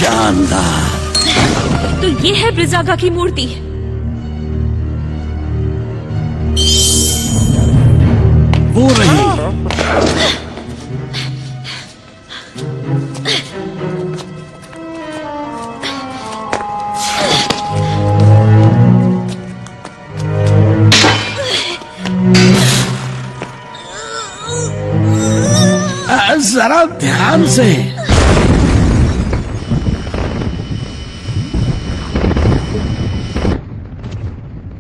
शानदार। तो ये है ब्रिजागा की मूर्ति। वो रही। जरा ध्यान से।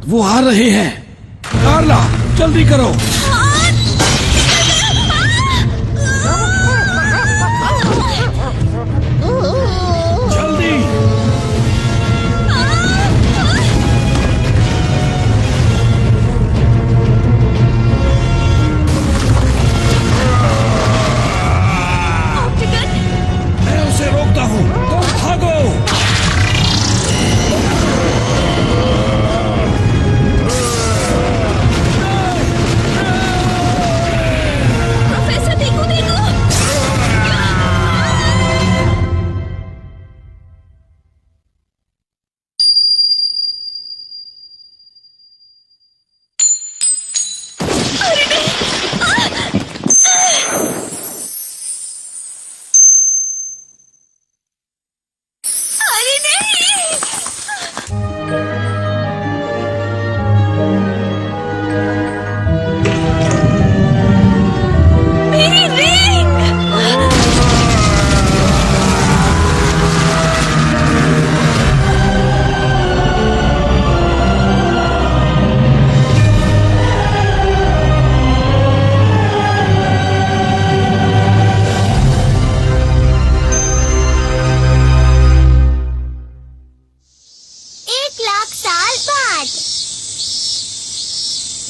वो आ रहे हैं। कार्ला, जल्दी करो। जल्दी। मैं उसे रोकता हूँ, तुम भागो।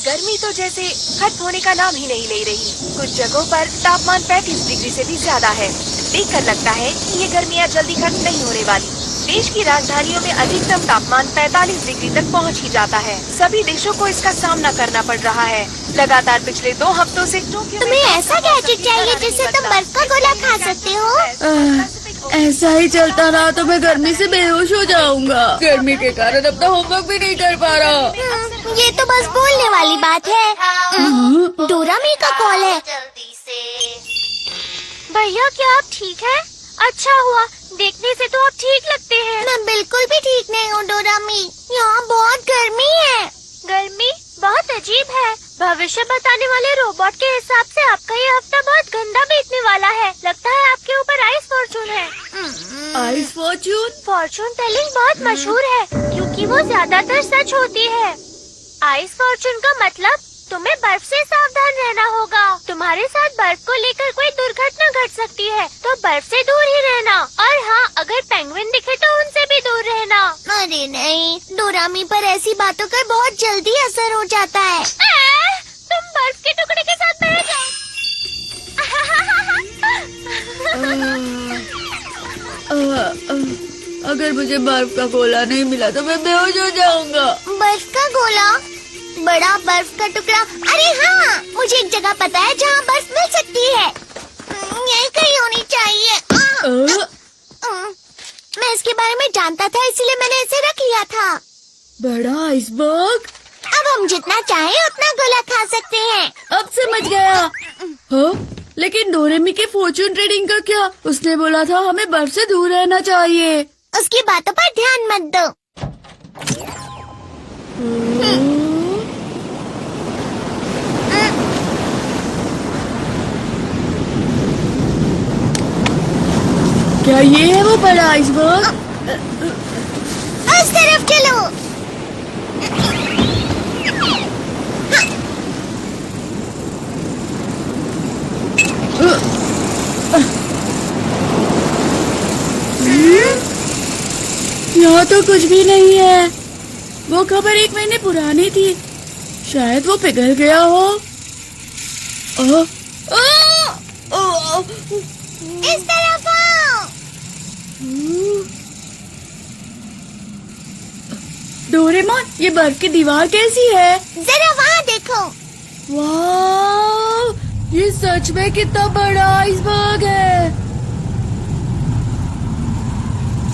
गर्मी तो जैसे खत्म होने का नाम ही नहीं ले रही। कुछ जगहों पर तापमान 35 डिग्री से भी ज्यादा है। देखकर लगता है कि ये गर्मियाँ जल्दी खत्म नहीं होने वाली। देश की राजधानियों में अधिकतम तापमान 45 डिग्री तक पहुंच ही जाता है। सभी देशों को इसका सामना करना पड़ रहा है। लगातार पिछले 2 हफ्तों से तुम्हें ऐसा गैजेट चाहिए जिससे तुम बर्फ का गोला खा सकते हो? ऐसा ही चलता रहा तो मैं गर्मी से बेहोश हो जाऊंगा। गर्मी के कारण अपना होमवर्क भी नहीं कर पा रहा। ये तो बस बोलने वाली बात है। डोरामी का कॉल है। भैया, क्या आप ठीक हैं? अच्छा हुआ, देखने से तो आप ठीक लगते हैं। मैं बिल्कुल भी ठीक नहीं हूँ डोरामी, यहाँ बहुत गर्मी है। गर्मी बहुत अजीब है। भविष्य बताने वाले रोबोट के हिसाब से आपका ये हफ्ता बहुत गंदा बीतने वाला है। लगता है आपके ऊपर आइस फॉर्चून है। Ice Fortune? फॉर्चून टेलिंग बहुत मशहूर है क्योंकि वो ज्यादातर सच होती है। आइस फॉर्चून का मतलब तुम्हें बर्फ से सावधान रहना होगा। तुम्हारे साथ बर्फ को लेकर कोई दुर्घटना घट सकती है, तो बर्फ से दूर ही रहना। और हाँ, अगर पेंगुइन दिखे तो उनसे भी दूर रहना। अरे नहीं, डोरामी पर ऐसी बातों का बहुत जल्दी असर हो जाता है। तुम बर्फ के टुकड़े के साथ बह जाओ। अगर मुझे बर्फ का गोला नहीं मिला तो मैं बेहोश हो जाऊंगा। बर्फ का गोला? बड़ा बर्फ का टुकड़ा? अरे हाँ, मुझे एक जगह पता है जहाँ बर्फ मिल सकती है। यही कहीं होनी चाहिए। मैं इसके बारे में जानता था, इसीलिए मैंने इसे रख लिया था। बड़ा आइसबर्ग? अब हम जितना चाहें उतना गोला खा सकते हैं। अब समझ गया। हाँ? लेकिन डोरेमी के फॉर्चून ट्रेडिंग का क्या? उसने बोला था हमें बर्फ से दूर रहना चाहिए। उसकी बातों पर ध्यान मत दो। क्या ये है वो बड़ा आइसबर्ग? उस तरफ चलो। यहाँ तो कुछ भी नहीं है। वो खबर 1 महीने पुरानी थी। शायद वो पिघल गया हो। इस तरफ आओ। डोरेमोन, ये बर्फ की दीवार कैसी है? जरा वहाँ देखो। वाह, ये सच में कितना बड़ा आइसबर्ग है।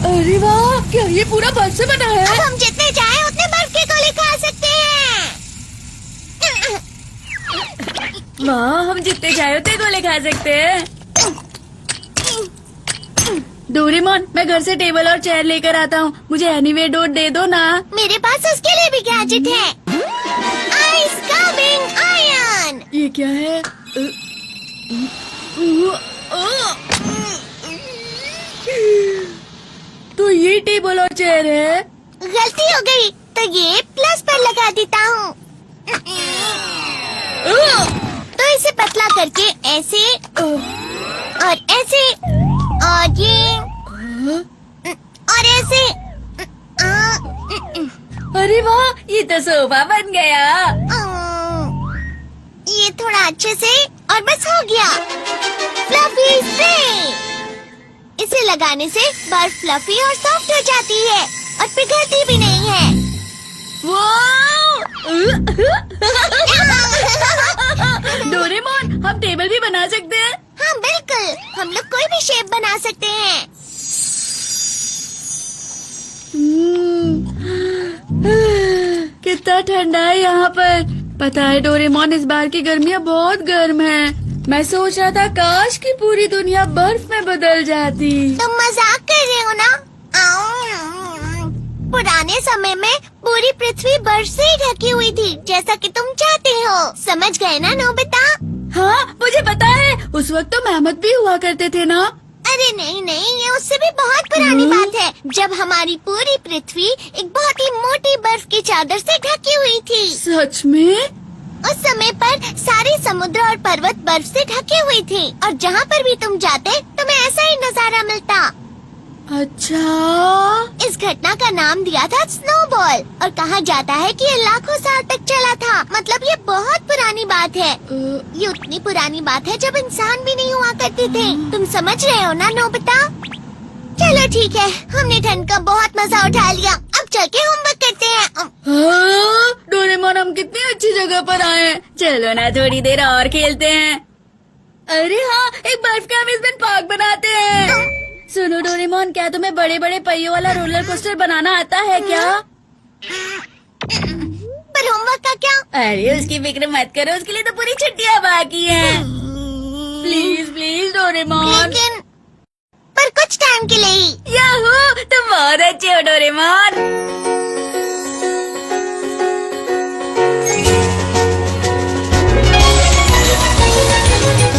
अरे वाह, क्या ये पूरा बर्फ से बना है? अब हम जितने चाहे उतने बर्फ के गोले खा सकते हैं। वाह, हम जितने चाहे उतने गोले खा सकते हैं। डोरेमोन, मैं घर से टेबल और चेयर लेकर आता हूँ, मुझे एनीवे डोर दे दो ना। मेरे पास उसके लिए भी गैजेट है। Ice coming iron. ये क्या है? तो ये टेबल और चेयर है। गलती हो गई, तो ये प्लस पर लगा देता हूँ। तो इसे पतला करके ऐसे और ऐसे और ये और ऐसे। अरे वाह, ये तो सोफा बन गया। ये थोड़ा अच्छे से और बस हो गया। Fluffy spray. इसे लगाने से बर्फ फ्लफी और सॉफ्ट हो जाती है और पिघलती भी नहीं है। डोरेमोन, हम टेबल भी बना सकते हैं। हाँ बिल्कुल, हम लोग कोई भी शेप बना सकते हैं। कितना ठंडा है यहाँ पर। पता है डोरेमोन, इस बार की गर्मियाँ बहुत गर्म हैं। मैं सोच रहा था काश की पूरी दुनिया बर्फ में बदल जाती। तुम मजाक कर रहे हो ना? पुराने समय में पूरी पृथ्वी बर्फ से ही ढकी हुई थी, जैसा कि तुम चाहते हो। समझ गए ना नोबिता? हाँ, मुझे पता है। उस वक्त तो मेहमत भी हुआ करते थे ना। अरे नहीं नहीं, ये उससे भी बहुत पुरानी बात है, जब हमारी पूरी पृथ्वी एक बहुत ही मोटी बर्फ की चादर से ढकी हुई थी। सच में? उस समय पर सारे समुद्र और पर्वत बर्फ से ढके हुए थे और जहाँ पर भी तुम जाते तुम्हें ऐसा ही नजारा मिलता। अच्छा, इस घटना का नाम दिया था स्नोबॉल और कहा जाता है कि ये लाखों साल तक चला था। मतलब ये बहुत पुरानी बात है। ये उतनी पुरानी बात है जब इंसान भी नहीं हुआ करते थे। तुम समझ रहे हो ना नोबिता? चलो ठीक है, हमने ठंड का बहुत मजा उठा लिया। अब चल के होमवर्क करते हैं। हाँ, डोरेमोन, हम कितनी अच्छी जगह पर आए हैं। चलो ना थोड़ी देर और खेलते हैं। अरे हाँ, एक बर्फ का अम्यूजमेंट पार्क बनाते हैं। सुनो डोरेमोन, क्या तुम्हें बड़े बड़े पहियों वाला रोलर कोस्टर बनाना आता है क्या? पर होमवर्क का क्या? अरे उसकी फिक्र मत करो, उसके लिए तो पूरी छुट्टियाँ बाकी हैं। Please please Doraemon. लेकिन पर कुछ टाइम के लिए ही। याहू, तुम बहुत अच्छे हो डोरेमोन।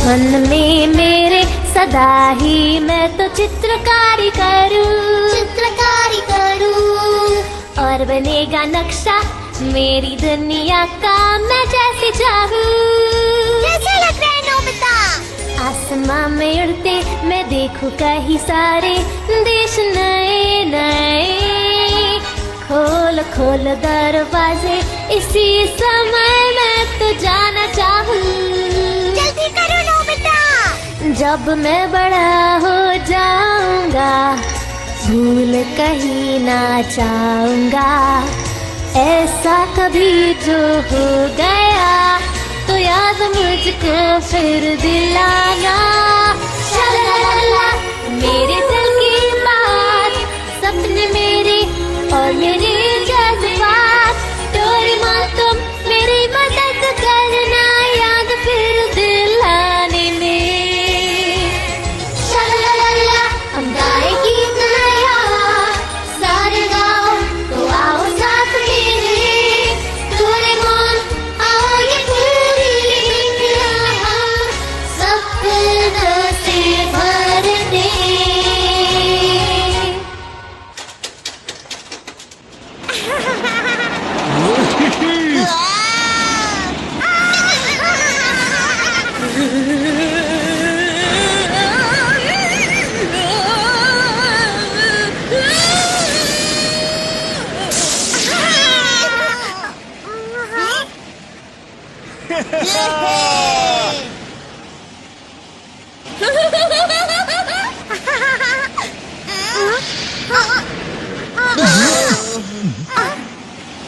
मन में मेरे सदा ही मैं तो चित्रकारी करूं और बनेगा नक्शा मेरी दुनिया का, मैं जैसे चाहूं। कैसा लग रहा है नोबिता? आसमां में उड़ते मैं देखूं कहीं सारे देश नए नए। खोल खोल दरवाजे, इसी समय मैं तो जाना चाहूं। जल्दी करो नोबिता। जब मैं बड़ा हो जाऊंगा भूल कहीं ना चाहूंगा। ऐसा कभी जो हो गया तो याद मुझको फिर दिलाना। शलाला, मेरे दिल की बात, सपने मेरे और मेरे जज्बात। डोरेमोन, तुम मेरी मदद करना याद फिर दिलाने में। शलाला, हम गाएगी नया सारे गाओ, तो आओ साथ मेरे। डोरेमोन, आओ ये पूरी राह सपनों से भर दे।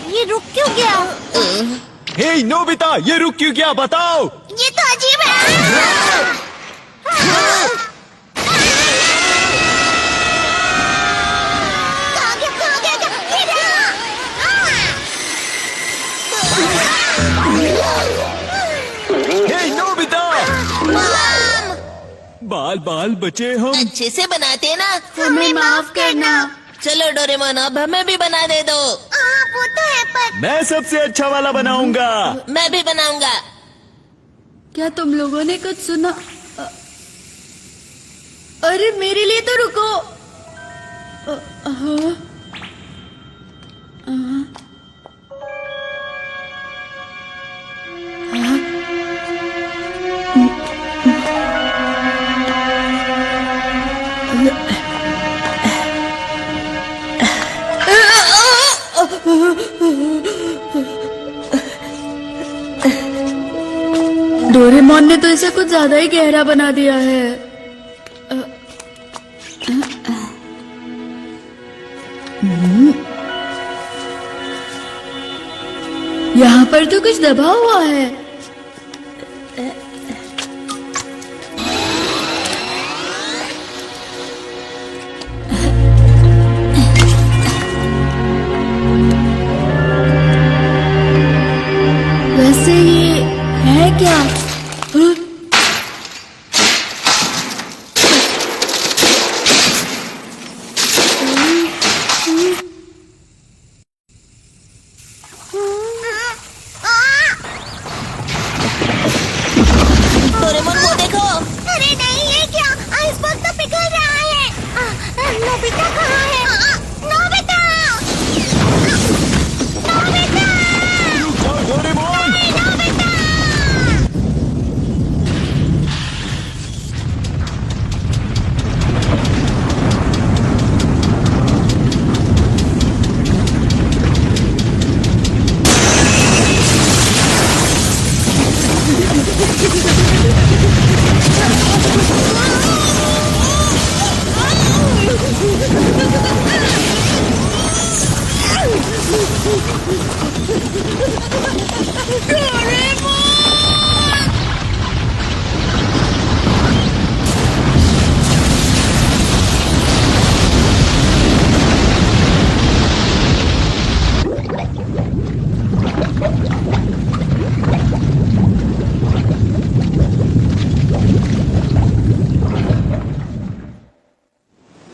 ये रुक क्यों गया? हे नोबिता, ये रुक क्यों गया बताओ? ये तो अजीब है। बाल बाल बचे हम। अच्छे से बनाते ना। हमें माफ करना। चलो डोरेमोन अब हमें भी बना दे दो। वो तो है पर मैं सबसे अच्छा वाला बनाऊंगा। मैं भी बनाऊंगा। क्या तुम लोगों ने कुछ सुना? अरे मेरे लिए तो रुको। हाँ। डोरेमोन ने तो इसे कुछ ज्यादा ही गहरा बना दिया है। यहाँ पर तो कुछ दबा हुआ है। वैसे ये है क्या? डोरेमोन वो देखो। अरे नहीं, ये क्या? आइसबर्ग तो पिघल रहा है। नोबिता कहाँ है? नोबिता! नोबिता! रुक जाओ डोरेमोन। नोबिता!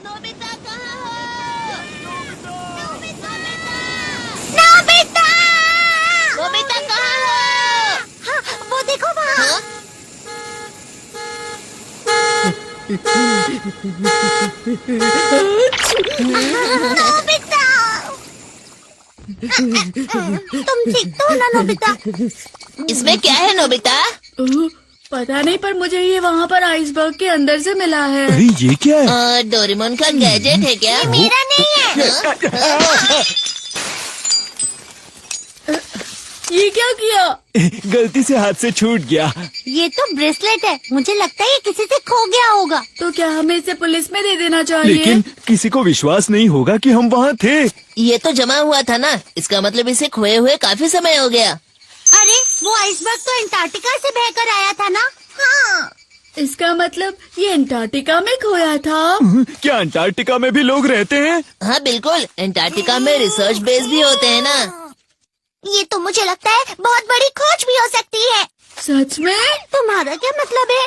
नोबिता कहाँ हो? नोबिता! नोबिता कहाँ हो? हाँ, वो देखो वहाँ। हाँ? नोबिता! तुम ठीक तो हो ना नोबिता? इसमें क्या है नोबिता? पता नहीं, पर मुझे ये वहाँ पर आइसबर्ग के अंदर से मिला है। अरे ये क्या है? डोरेमोन का गैजेट है क्या? मेरा नहीं है। ये क्या किया? गलती से हाथ से छूट गया। ये तो ब्रेसलेट है। मुझे लगता है ये किसी से खो गया होगा। तो क्या हमें इसे पुलिस में दे देना चाहिए? लेकिन किसी को विश्वास नहीं होगा कि हम वहाँ थे। ये तो जमा हुआ था ना, इसका मतलब इसे खोए हुए काफी समय हो गया। अरे वो आइसबर्ग तो अंटार्कटिका से बहकर आया था ना? हाँ। इसका मतलब ये अंटार्कटिका में खोया था। क्या अंटार्कटिका में भी लोग रहते हैं? हाँ बिल्कुल, अंटार्कटिका में रिसर्च बेस भी होते हैं ना। ये तो मुझे लगता है बहुत बड़ी खोज भी हो सकती है। सच में? तुम्हारा क्या मतलब है?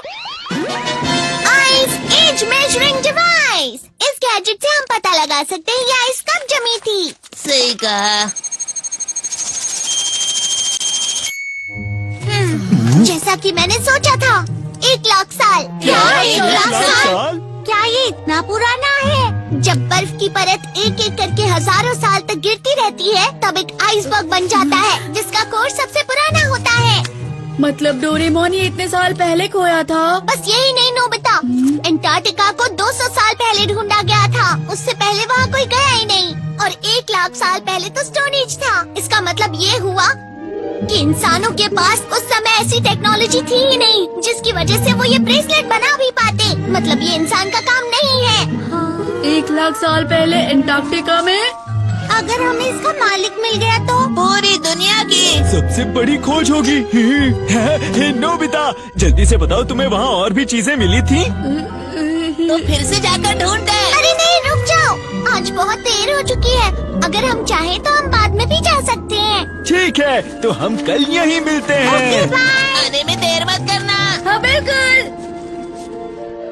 Ice age measuring device. इस गैजेट से हम पता लगा सकते हैं ये आइस कब जमी थी। सही कहा। जैसा कि मैंने सोचा था, 1 लाख साल। क्या? 1 लाख साल? क्या ये इतना पुराना है? जब बर्फ की परत एक एक करके हजारों साल तक गिरती रहती है, तब एक आइसबर्ग बन जाता है, जिसका कोर्स सबसे पुराना होता है। मतलब डोरेमोन ये इतने साल पहले खोया था? बस यही नहीं नोबिता, अंटार्कटिका को 200 साल पहले ढूंढा गया था। उससे पहले वहाँ कोई गया ही नहीं। और 1 लाख साल पहले तो स्टोन एज था। इसका मतलब ये हुआ कि इंसानों के पास उस समय ऐसी टेक्नोलॉजी थी ही नहीं, जिसकी वजह से वो ये ब्रेसलेट बना भी पाते। मतलब ये इंसान का काम नहीं है। 1 लाख साल पहले अंटार्कटिका में? अगर हमें इसका मालिक मिल गया तो? पूरी दुनिया की सबसे बड़ी खोज होगी। हे नोबिता, जल्दी से बताओ तुम्हें वहाँ और भी चीजें मिली थी? तो फिर से जाकर ढूंढते। अरे नहीं, रुक जाओ, आज बहुत देर हो चुकी है। अगर हम चाहें तो हम बाद में भी जा सकते हैं। ठीक है, तो हम कल यहीं मिलते हैं। आने में देर मत करना। हाँ बिल्कुल।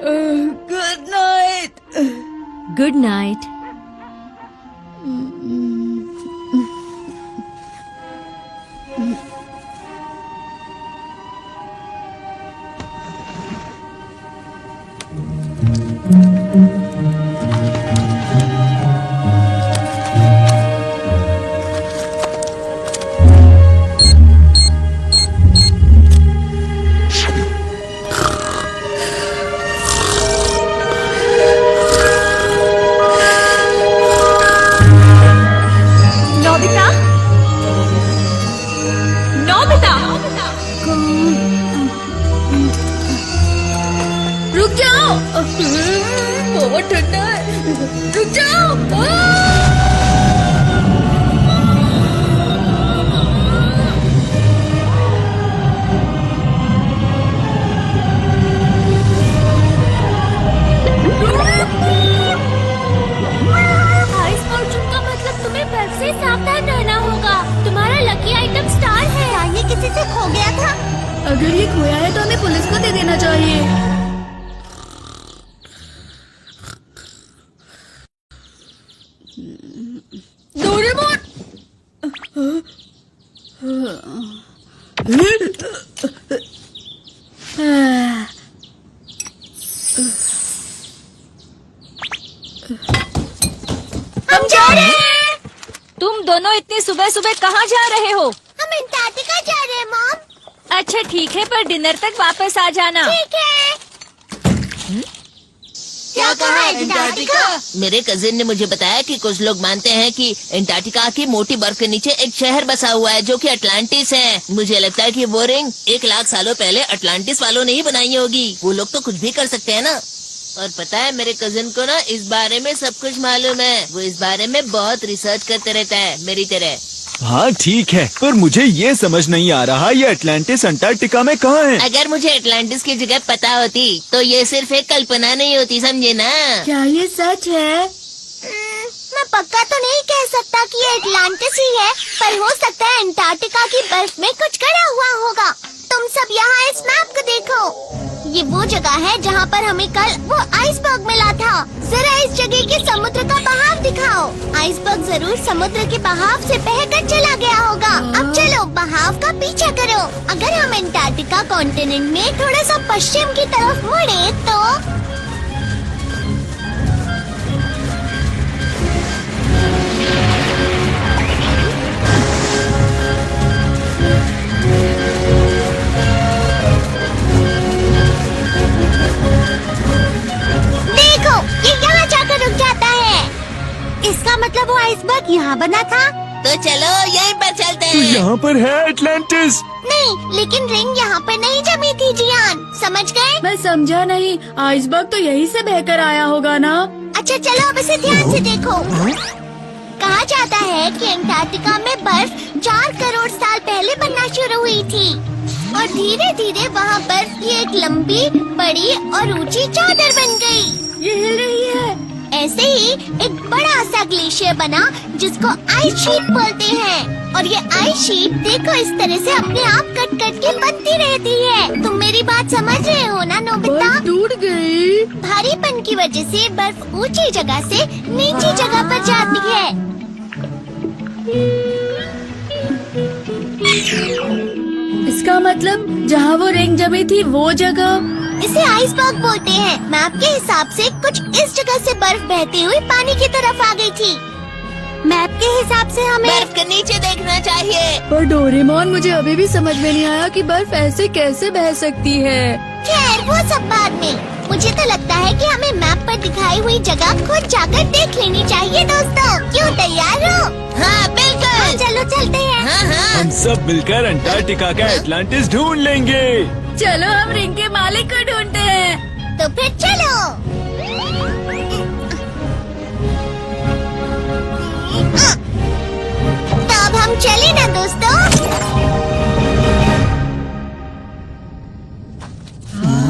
Good night. Good night. Nobita, Nobita, रुक जाओ, बहुत ठंडा है, रुक जाओ। आइस फॉर्चून का मतलब तुम्हें बर्फ से सावधान रहना होगा। तुम्हारा लकी आइटम स्टार है। ये किसी से खो गया था। अगर ये खोया है तो हमें पुलिस को दे देना चाहिए। डोरेमोन! हम जा रहे हैं। तुम दोनों इतनी सुबह सुबह कहाँ जा रहे हो? हम अंटार्कटिका जा रहे हैं मॉम। अच्छा ठीक है, पर डिनर तक वापस आ जाना। ठीक है। क्या कहा अंटार्कटिका? मेरे कजिन ने मुझे बताया कि कुछ लोग मानते हैं कि अंटार्कटिका की मोटी बर्फ के नीचे एक शहर बसा हुआ है जो कि अटलांटिस है। मुझे लगता है कि वो रिंग 1 लाख सालों पहले अटलांटिस वालों ने ही बनाई होगी। वो लोग तो कुछ भी कर सकते हैं ना। और पता है मेरे कजिन को ना इस बारे में सब कुछ मालूम है। वो इस बारे में बहुत रिसर्च करते रहता है मेरी तरह। हाँ ठीक है, पर मुझे ये समझ नहीं आ रहा ये अटलांटिस अंटार्कटिका में कहाँ है? अगर मुझे अटलांटिस की जगह पता होती तो ये सिर्फ एक कल्पना नहीं होती, समझे ना। क्या ये सच है? मैं पक्का तो नहीं कह सकता कि ये अटलांटिस ही है, पर हो सकता है अंटार्कटिका की बर्फ में कुछ गड़ा हुआ होगा। तुम सब यहाँ इस मैप को देखो। ये वो जगह है जहाँ पर हमें कल वो आइसबर्ग मिला था। जरा इस जगह के समुद्र का बहाव दिखाओ। आइसबर्ग जरूर समुद्र के बहाव से बहकर चला गया होगा। अब चलो बहाव का पीछा करो। अगर हम अंटार्कटिका कॉन्टिनेंट में थोड़ा सा पश्चिम की तरफ मुड़े तो इसका मतलब वो आइसबर्ग यहाँ बना था। तो चलो यहीं पर चलते तो हैं। यहाँ पर है अटलांटिस। नहीं, लेकिन रिंग यहाँ पर नहीं जमी थी जियान, समझ गए? मैं समझा नहीं। आइसबर्ग तो यहीं से बहकर आया होगा ना। अच्छा चलो अब इसे ध्यान से देखो। कहा जाता है कि अंटार्कटिका में बर्फ 4 करोड़ साल पहले बनना शुरू हुई थी और धीरे धीरे वहाँ बर्फ की एक लंबी, बड़ी और ऊंची चादर बन गई। ये हिल रही है। ऐसे ही एक बड़ा सा ग्लेशियर बना जिसको आइस शीट बोलते हैं। और ये आइस शीट देखो इस तरह से अपने आप कट कट के बनती रहती है। तुम मेरी बात समझ रहे हो ना नोबिता? बर्फ टूट गई। भारीपन की वजह से बर्फ ऊंची जगह से नीची जगह पर जाती है। इसका मतलब जहाँ वो रिंग जमी थी वो जगह। इसे आइसबर्ग बोलते हैं। मैप के हिसाब से कुछ इस जगह से बर्फ बहती हुई पानी की तरफ आ गई थी। मैप के हिसाब से हमें बर्फ के नीचे देखना चाहिए। पर डोरेमोन मुझे अभी भी समझ में नहीं आया कि बर्फ ऐसे कैसे बह सकती है। खैर वो सब बाद में। मुझे तो लगता है कि हमें मैप पर दिखाई हुई जगह खुद जाकर देख लेनी चाहिए दोस्तों। क्यों, तैयार हो? हाँ बिल्कुल। चलो चलते हैं। हाँ हाँ। हम सब मिलकर अंटार्कटिका का अटलांटिस ढूंढ लेंगे। चलो हम रिंग के मालिक को ढूंढते हैं। तो फिर चलो। तो अब हम चले ना दोस्तों।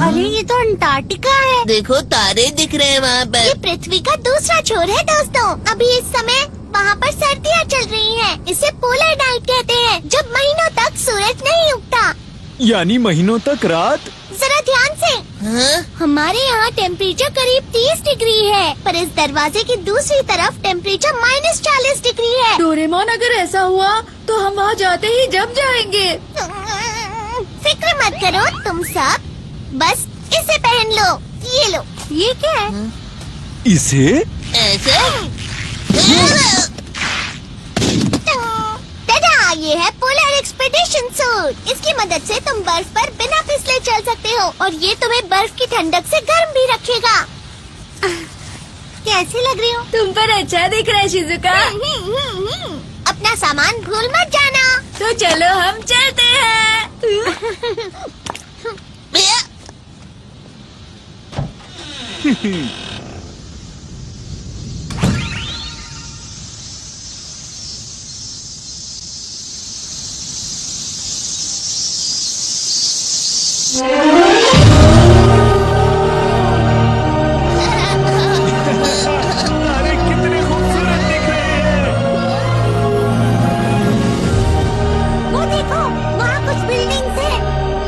अरे ये तो अंटार्कटिका है। देखो तारे दिख रहे हैं वहाँ ये पर। पृथ्वी का दूसरा छोर है दोस्तों। अभी इस समय वहाँ पर सर्दियाँ चल रही हैं। इसे पोलर नाइट कहते हैं, जब महीनों तक सूरज नहीं उगता। यानी महीनों तक रात। जरा ध्यान से। हमारे यहाँ टेम्परेचर करीब 30 डिग्री है, पर इस दरवाजे की दूसरी तरफ टेम्परेचर -40 डिग्री है। डोरेमोन, अगर ऐसा हुआ तो हम वहाँ जाते ही जम जाएंगे। फिक्र मत करो तुम सब, बस इसे पहन लो। ये लो। ये क्या है? इसे? ऐसे? टाटा, ये है पोलर एक्सपेडिशन सूट। इसकी मदद से तुम बर्फ पर बिना फिसले चल सकते हो और ये तुम्हें बर्फ की ठंडक से गर्म भी रखेगा। कैसी लग रही हो? तुम पर अच्छा दिख रहा है शिजुका। अपना सामान भूल मत जाना। तो चलो हम चलते हैं। अरे कितने खूबसूरत दिख रहे हैं। वो देखो, वहाँ कुछ बिल्डिंग्स हैं।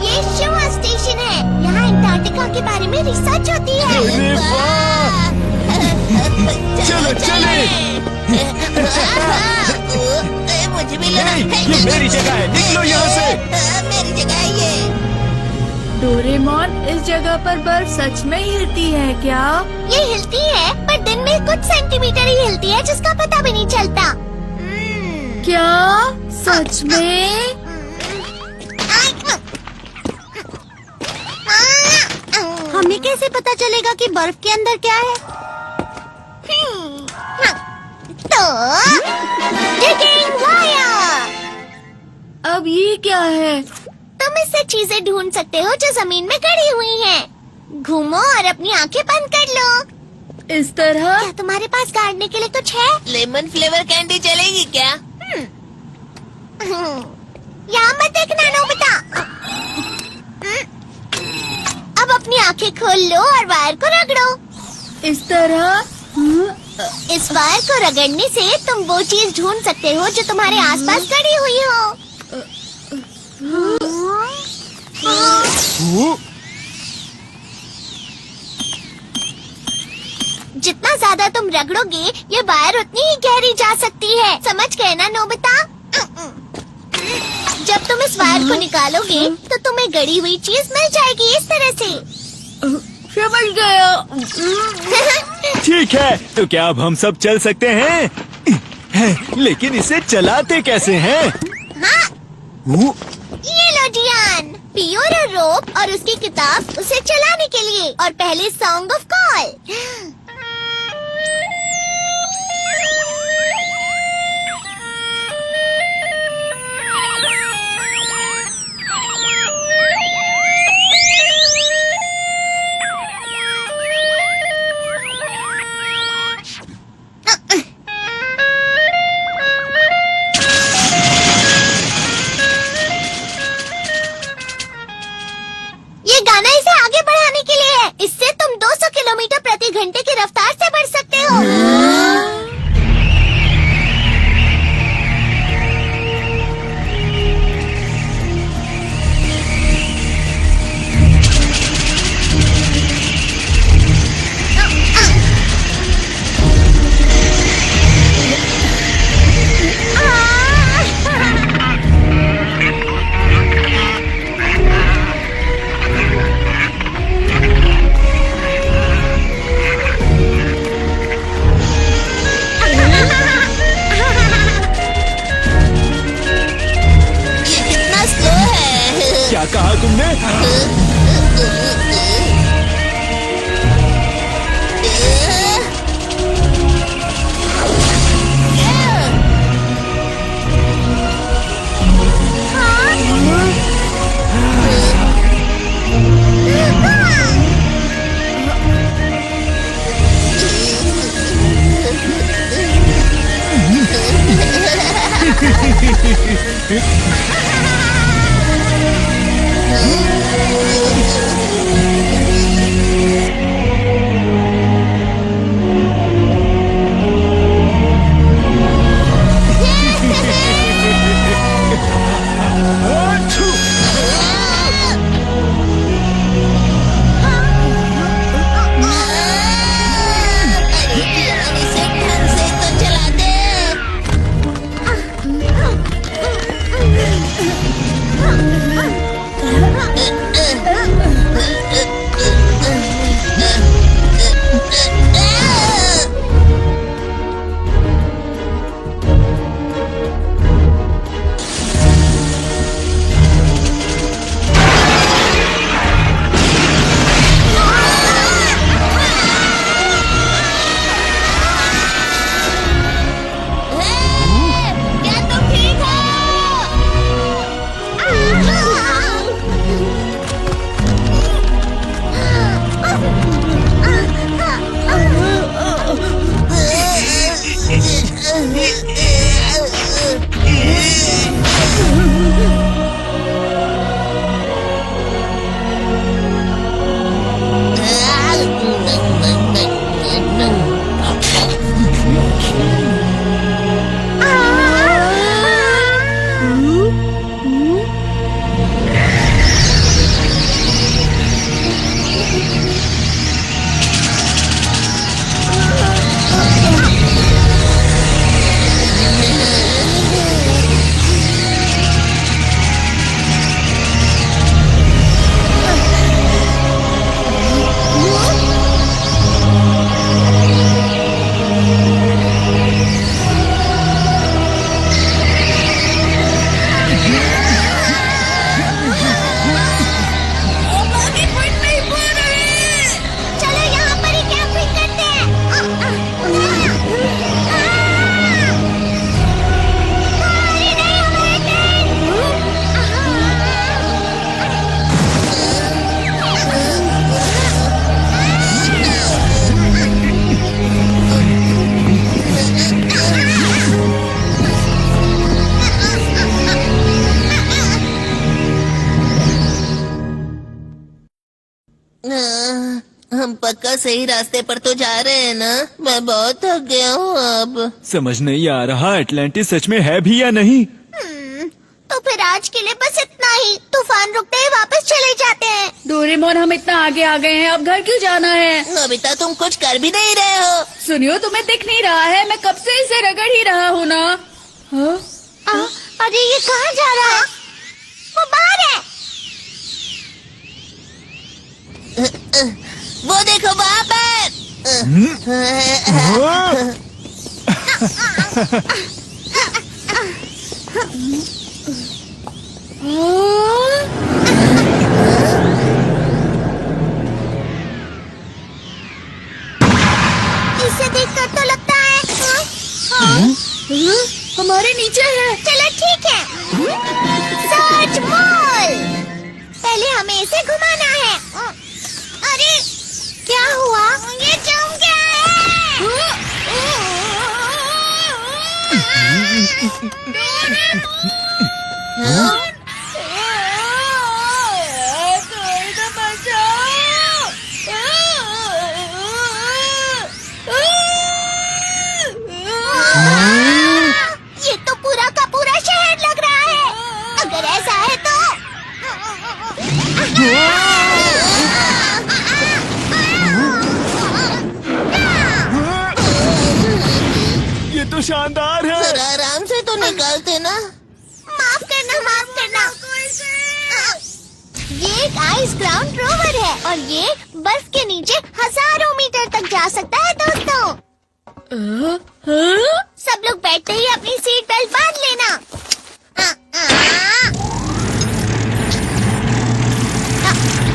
ये शिवा स्टेशन है। यहाँ अंटार्कटिका के बारे में रिसर्च होती है। अरे वाह! चलो चले। मुझे भी हे, ये मेरी जगह है, निकलो यहाँ से। मेरी जगह है ये। डोरेमोन, इस जगह पर बर्फ सच में हिलती है क्या? ये हिलती है, पर दिन में कुछ सेंटीमीटर ही हिलती है, जिसका पता भी नहीं चलता। क्या सच में? हमें कैसे पता चलेगा कि बर्फ के अंदर क्या है? तो digging wire। अब ये क्या है? तुम इससे चीजें ढूंढ सकते हो जो जमीन में गड़ी हुई हैं। घूमो और अपनी आंखें बंद कर लो। इस तरह? क्या तुम्हारे पास गाड़ने के लिए कुछ है? लेमन फ्लेवर कैंडी चलेगी क्या? यहाँ मत देखना नोबिता। अब अपनी आंखें खोल लो और वायर को रगड़ो। इस तरह? इस वायर को रगड़ने से तुम वो चीज ढूंढ सकते हो जो तुम्हारे आसपास गड़ी हुई हो। जितना ज्यादा तुम रगड़ोगे, ये वायर उतनी ही गहरी जा सकती है। समझ गए ना नोबिता? जब तुम इस वायर को निकालोगे तो तुम्हें गड़ी हुई चीज मिल जाएगी, इस तरह से। समझ गया। ठीक है, तो क्या अब हम सब चल सकते हैं? लेकिन इसे चलाते कैसे हैं? हाँ, वो, ये लो जियान, पियो रोप और उसकी किताब उसे चलाने के लिए, और पहले सॉन्ग ऑफ कॉल। ये गाना इसे आगे बढ़ाने के लिए है। इससे तुम 200 किलोमीटर प्रति घंटे की रफ्तार से बढ़ सकते हो। ये कितना स्लो है। क्या कहा तुमने? चलो यहाँ पर ही कैंपिंग करते हैं। अरे नहीं, हमारे हम पक्का सही रास्ते पर तो जा रहे हैं ना? मैं बहुत थक गया हूँ अब। समझ नहीं आ रहा अटलांटिस सच में है भी या नहीं। तो फिर आज के लिए बस इतना ही। तूफान रुकते ही वापस चले जाते हैं। डोरेमोन, हम इतना आगे आ गए हैं, अब घर क्यों जाना है? नोबिता, तुम कुछ कर भी नहीं रहे हो। सुनियो, तुम्हें दिख नहीं रहा है? मैं कब से इसे रगड़ ही रहा हूँ ना। हाँ? अरे ये कहाँ जा रहा है? वो बाहर है। वो देखो वहाँ पर। इसे देखकर तो लगता है हमारे नीचे है। चलो ठीक है। Search mall. पहले हमें इसे घुमाना है। अरे क्या हुआ? ये जम गया कोई तो बचाओ। ये तो पूरा का पूरा शहर लग रहा है। अगर ऐसा है तो ये तो शानदार है। जरा आराम से तो निकालते ना। माफ करना, माफ करना। ये एक आइस ग्राउंड रोवर है और ये बर्फ के नीचे हजारों मीटर तक जा सकता है दोस्तों। सब लोग बैठते ही अपनी सीट बेल्ट बांध लेना।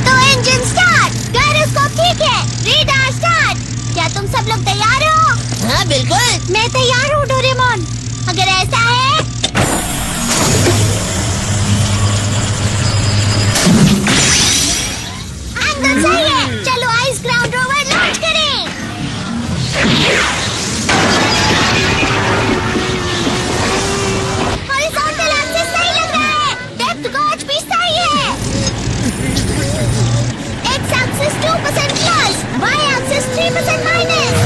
तो इंजन स्टार्ट, गायरोस्कोप ठीक है, रेडार स्टार्ट। क्या तुम सब लोग तैयार हो? हाँ बिल्कुल। मैं तैयार हूँ डोरेमोन। अगर ऐसा है एंगल सही है। चलो आइस ग्राउंड रोवर लॉन्च करें। हॉरिजॉन्टल एक्सिस सही लग रहा है। डेप्थ गॉज भी सही है। X axis 2% plus, y axis 3% minus.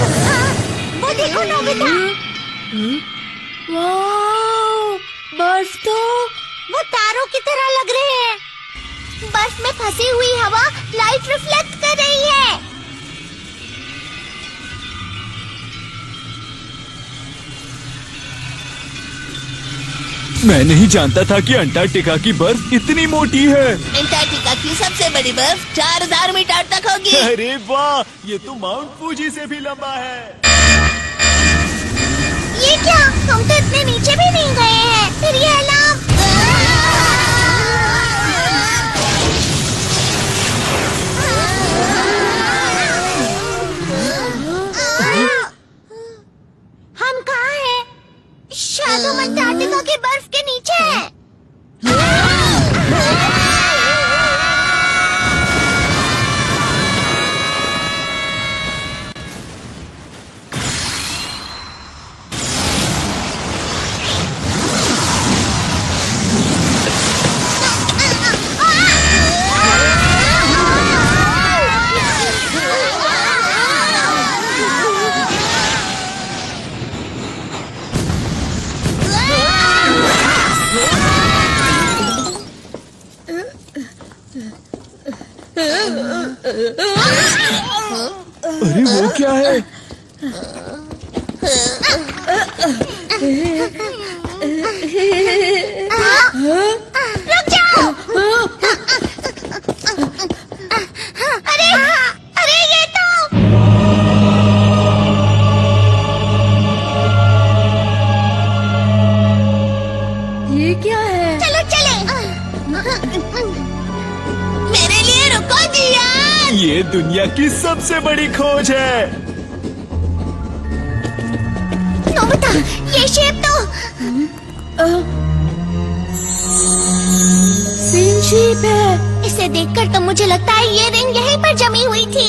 वो देखो नोबिता। वाओ, बर्फ तो वो तारों की तरह लग रहे हैं। बर्फ में फंसी हुई हवा लाइट रिफ्लेक्ट कर रही है। मैं नहीं जानता था कि अंटार्कटिका की बर्फ इतनी मोटी है। अंटार्कटिका की सबसे बड़ी बर्फ 4000 मीटर तक होगी। अरे वाह, ये तो माउंट फूजी से भी लंबा है। ये क्या? हम तो इतने नीचे भी नहीं गए हैं। फिर ये अलार्म। हम कहाँ हैं? शायद हम अंटार्कटिका की बर्फ के नीचे हैं। अरे वो क्या है? रुक जाओ। अरे अरे ये तो ये क्या है? चलो चले। मेरे लिए रुको जियान। ये दुनिया की सबसे बड़ी खोज है। नोबिता, ये शेप तो सेम शेप है। इसे देखकर तो मुझे लगता है ये रिंग यहीं पर जमी हुई थी।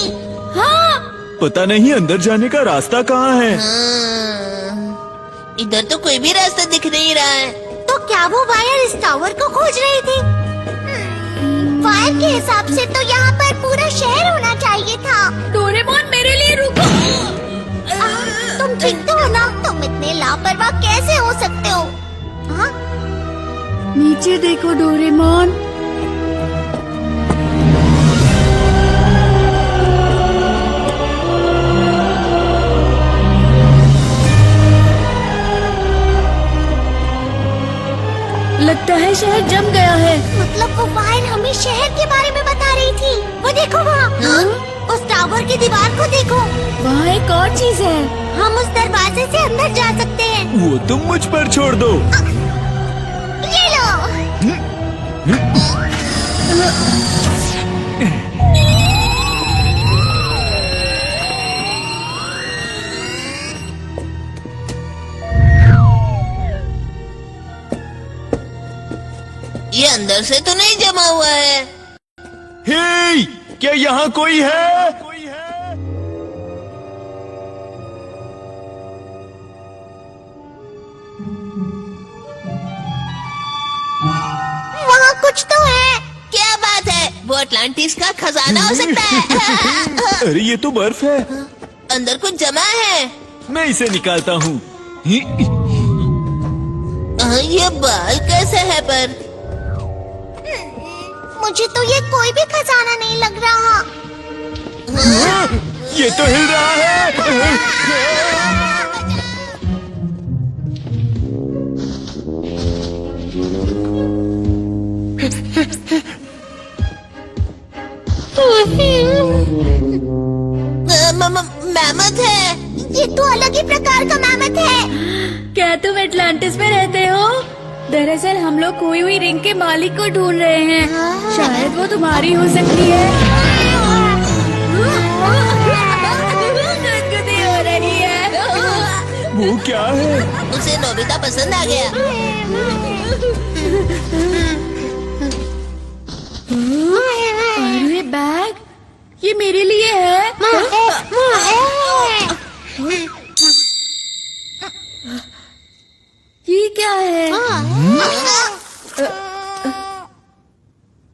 हाँ, पता नहीं अंदर जाने का रास्ता कहाँ है। इधर तो कोई भी रास्ता दिख नहीं रहा है। तो क्या वो वायर इस टावर को खोज रही थी? वायर के हिसाब से तो यहाँ पर पूरा शहर होना चाहिए था। डोरेमोन मेरे लिए रुको। तुम ठीक तो हो ना? तुम इतने लापरवाह कैसे हो सकते हो? हाँ? नीचे देखो डोरेमोन। लगता है शहर जम गया है। मतलब वो वायर हमें शहर के बारे में बता रही थी। वो देखो वहाँ, उस टावर की दीवार को देखो। वहाँ एक और चीज है। हम उस दरवाजे से अंदर जा सकते हैं। वो तुम मुझ पर छोड़ दो। ये लो। ये अंदर से तो नहीं जमा हुआ है। हे, क्या यहाँ कोई है? वहाँ कुछ तो है। क्या बात है? वो अटलांटिस का खजाना हो सकता है। अरे ये तो बर्फ है। अंदर कुछ जमा है। मैं इसे निकालता हूँ। ये बाल कैसे है पर? मुझे तो ये कोई भी खजाना नहीं लग रहा। ये तो हिल रहा है। मैमथ है। ये तो अलग ही प्रकार का मैमथ है। क्या तुम एटलांटिस में रहते हो? दरअसल हम लोग खोई हुई रिंग के मालिक को ढूंढ रहे हैं। शायद वो तुम्हारी हो सकती है। गुदगुदी हो रही है। वो क्या है? उसे नोबिता पसंद आ गया। अरे बैग, ये मेरे लिए है। ये क्या है?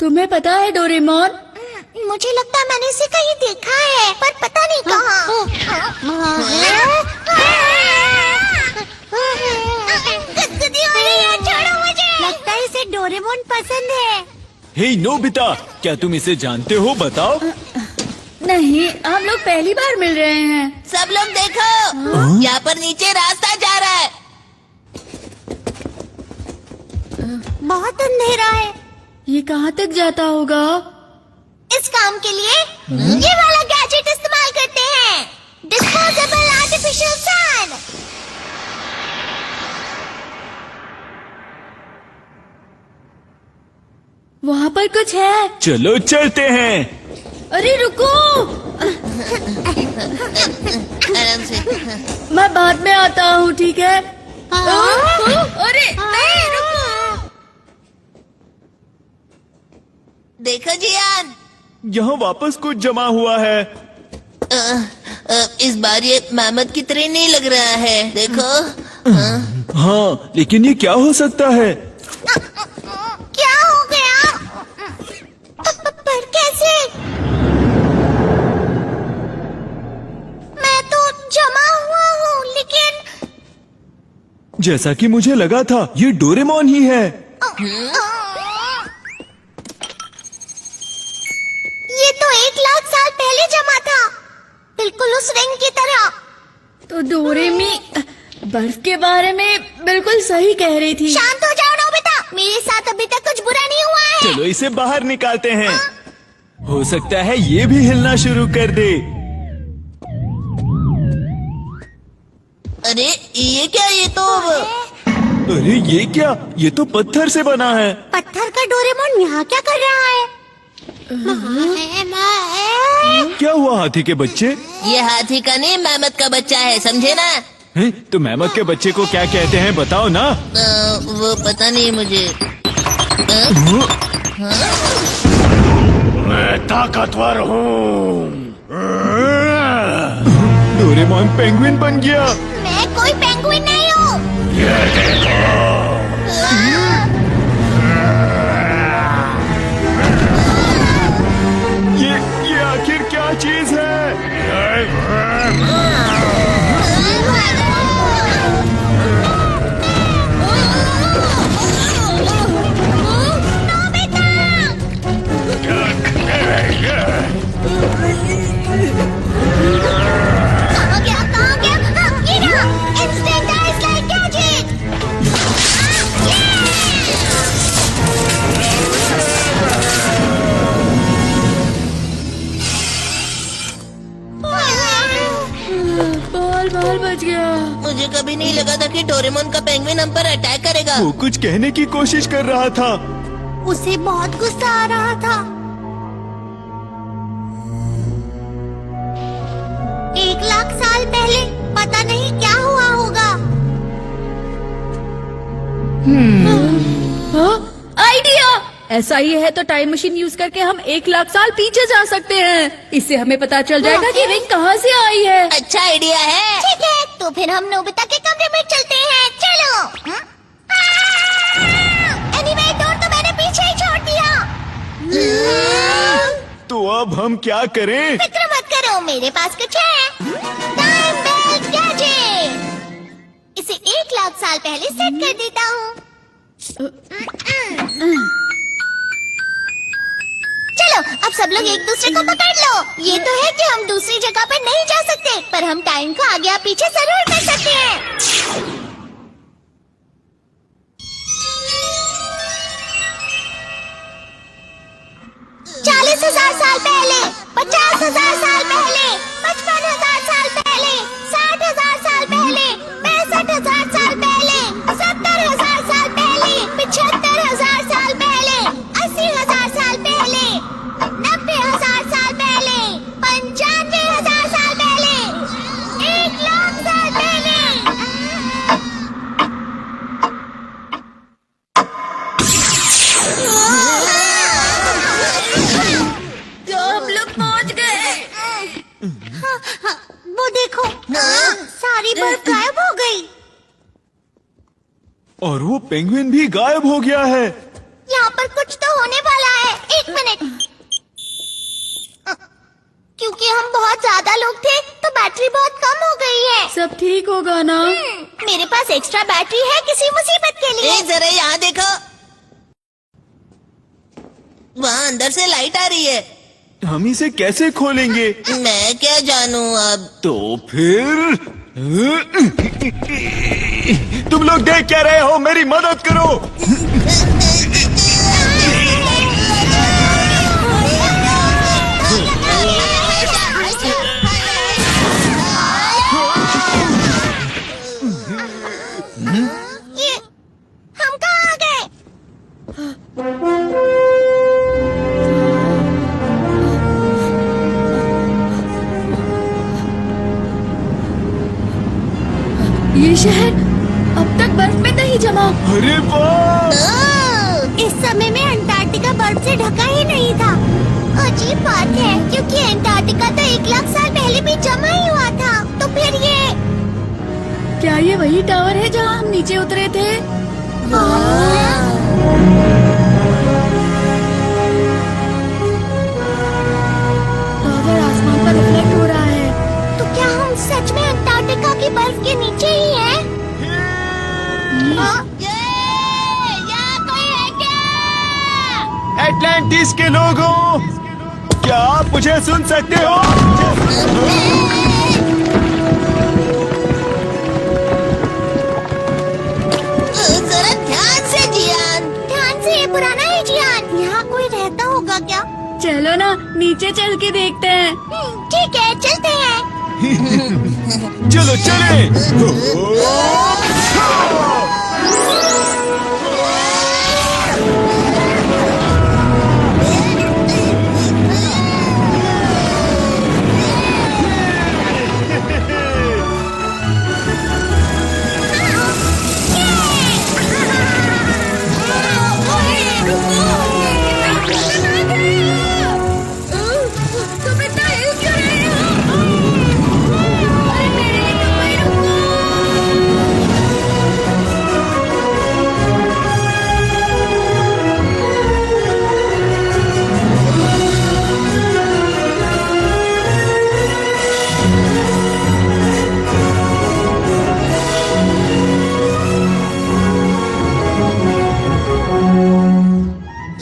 तुम्हें पता है डोरेमोन? मुझे लगता है मैंने इसे कहीं देखा है, पर पता नहीं कहाँ। गुदगुदी हो रही है, छोड़ो मुझे। लगता है इसे डोरेमोन पसंद है। हे नोबिता, क्या तुम इसे जानते हो? बताओ। नहीं, हम लोग पहली बार मिल रहे हैं। सब लोग देखो, यहाँ पर नीचे रास्ता जा रहा है। बहुत अंधेरा है। ये कहाँ तक जाता होगा? इस काम के लिए ये वाला गैजेट इस्तेमाल करते हैं। Disposable artificial sun. वहाँ पर कुछ है। चलो चलते हैं। अरे रुको, आराम से। मैं बाद में आता हूँ, ठीक है? अरे नहीं, रुको। देखो जियान, यहाँ वापस कुछ जमा हुआ है। इस बार ये मैमथ की तरह नहीं लग रहा है। देखो। हाँ, लेकिन ये क्या हो सकता है? क्या हो गया? पर कैसे? मैं तो जमा हुआ हूँ, लेकिन जैसा कि मुझे लगा था, ये डोरेमोन ही है। ये तो 1 लाख साल लिए जमा था, बिल्कुल उस रिंग की तरह। तो डोरेमी बर्फ के बारे में बिल्कुल सही कह रही थी। शांत हो जाओ नोबिता, मेरे साथ अभी तक कुछ बुरा नहीं हुआ है। चलो इसे बाहर निकालते हैं। हो सकता है ये भी हिलना शुरू कर दे। अरे ये क्या, ये तो अरे ये क्या, ये तो पत्थर से बना है। पत्थर का डोरेमोन यहाँ क्या कर रहा है? क्या हुआ हाथी के बच्चे? ये हाथी का नहीं, मेहमत का बच्चा है, समझे ना? हैं? तो मेहमत के बच्चे को क्या कहते हैं बताओ ना। वो पता नहीं मुझे। मैं ताकतवर हूँ। डोरेमोन पेंगुइन बन गया। मैं कोई पेंगुइन नहीं हूँ। ये आखिर क्या चीज है? कहाँ गया? ये रहा, Instant Ice Light Gadget। Ball बच गया। मुझे कभी नहीं लगा था कि डोरेमोन का पेंगुइन हम पर अटैक करेगा। वो कुछ कहने की कोशिश कर रहा था। उसे बहुत गुस्सा आ रहा था। 1,00,000 साल पहले पता नहीं क्या हुआ होगा। आइडिया! ऐसा ही है तो टाइम मशीन यूज करके हम 1,00,000 साल पीछे जा सकते हैं। इससे हमें पता चल जाएगा कि रिंग कहाँ से आई है। अच्छा आइडिया है। ठीक है, तो फिर हम नोबिता के कमरे में चलते हैं। चलो। एनीवे, डोर तो मैंने पीछे ही छोड़ दिया। तो अब हम क्या करें? फिक्र मत करो, मेरे पास कुछ है। Time belt gadget. इसे 1,00,000 साल पहले सेट कर देता हूँ। चलो, अब सब लोग एक दूसरे को पकड़ लो। ये तो है कि हम दूसरी जगह पर नहीं जा सकते, पर हम टाइम को आगे या पीछे जरूर कर सकते हैं। 40,000 साल पहले, 50,000 साल पहले, 55,000 साल पहले, 60,000 साल पहले, 65,000 साल पहले, 70,000 साल पहले, 75,000 साल पहले, 80,000 साल पहले, 90,000 साल पहले, 95,000 साल पहले, 1,00,000 साल पहले। तो हम लोग पहुँच गए। वो देखो, सारी बर्फ गायब हो गई। और वो पेंगुइन भी गायब हो गया है। यहाँ पर कुछ तो होने वाला है। 1 मिनट। क्योंकि हम बहुत ज्यादा लोग थे तो बैटरी बहुत कम हो गई है। सब ठीक होगा ना? मेरे पास एक्स्ट्रा बैटरी है किसी मुसीबत के लिए। जरा यहाँ देखो, वहाँ अंदर से लाइट आ रही है। हम इसे कैसे खोलेंगे? मैं क्या जानूँ अब। तो फिर तुम लोग देख क्या रहे हो? मेरी मदद करो। ये हम कहाँ आ गए? ये शहर अब तक बर्फ में नहीं जमा। अरे वाह! इस समय में अंटार्कटिका बर्फ से ढका ही नहीं था। अजीब बात है, क्योंकि अंटार्कटिका तो 1,00,000 साल पहले भी जमा ही हुआ था। तो फिर ये क्या ये वही टावर है जहाँ हम नीचे उतरे थे? टावर आसमान पर रिफ्लेक्ट हो रहा है। तो क्या हम सच में अंटार्कटिका की बर्फ के नीचे ही हैं? यहाँ कोई है क्या? एटलांटिस के लोगों, क्या आप मुझे सुन सकते हो? जरा ध्यान से जियान। ध्यान से, ये पुराना है जियान। यहाँ कोई रहता होगा क्या? चलो ना नीचे चल के देखते हैं। ठीक है, चलते हैं। चलो चले। तुम इतना हिल क्यों रहे हो? अरे मेरे लिए तुम वहीं रुको।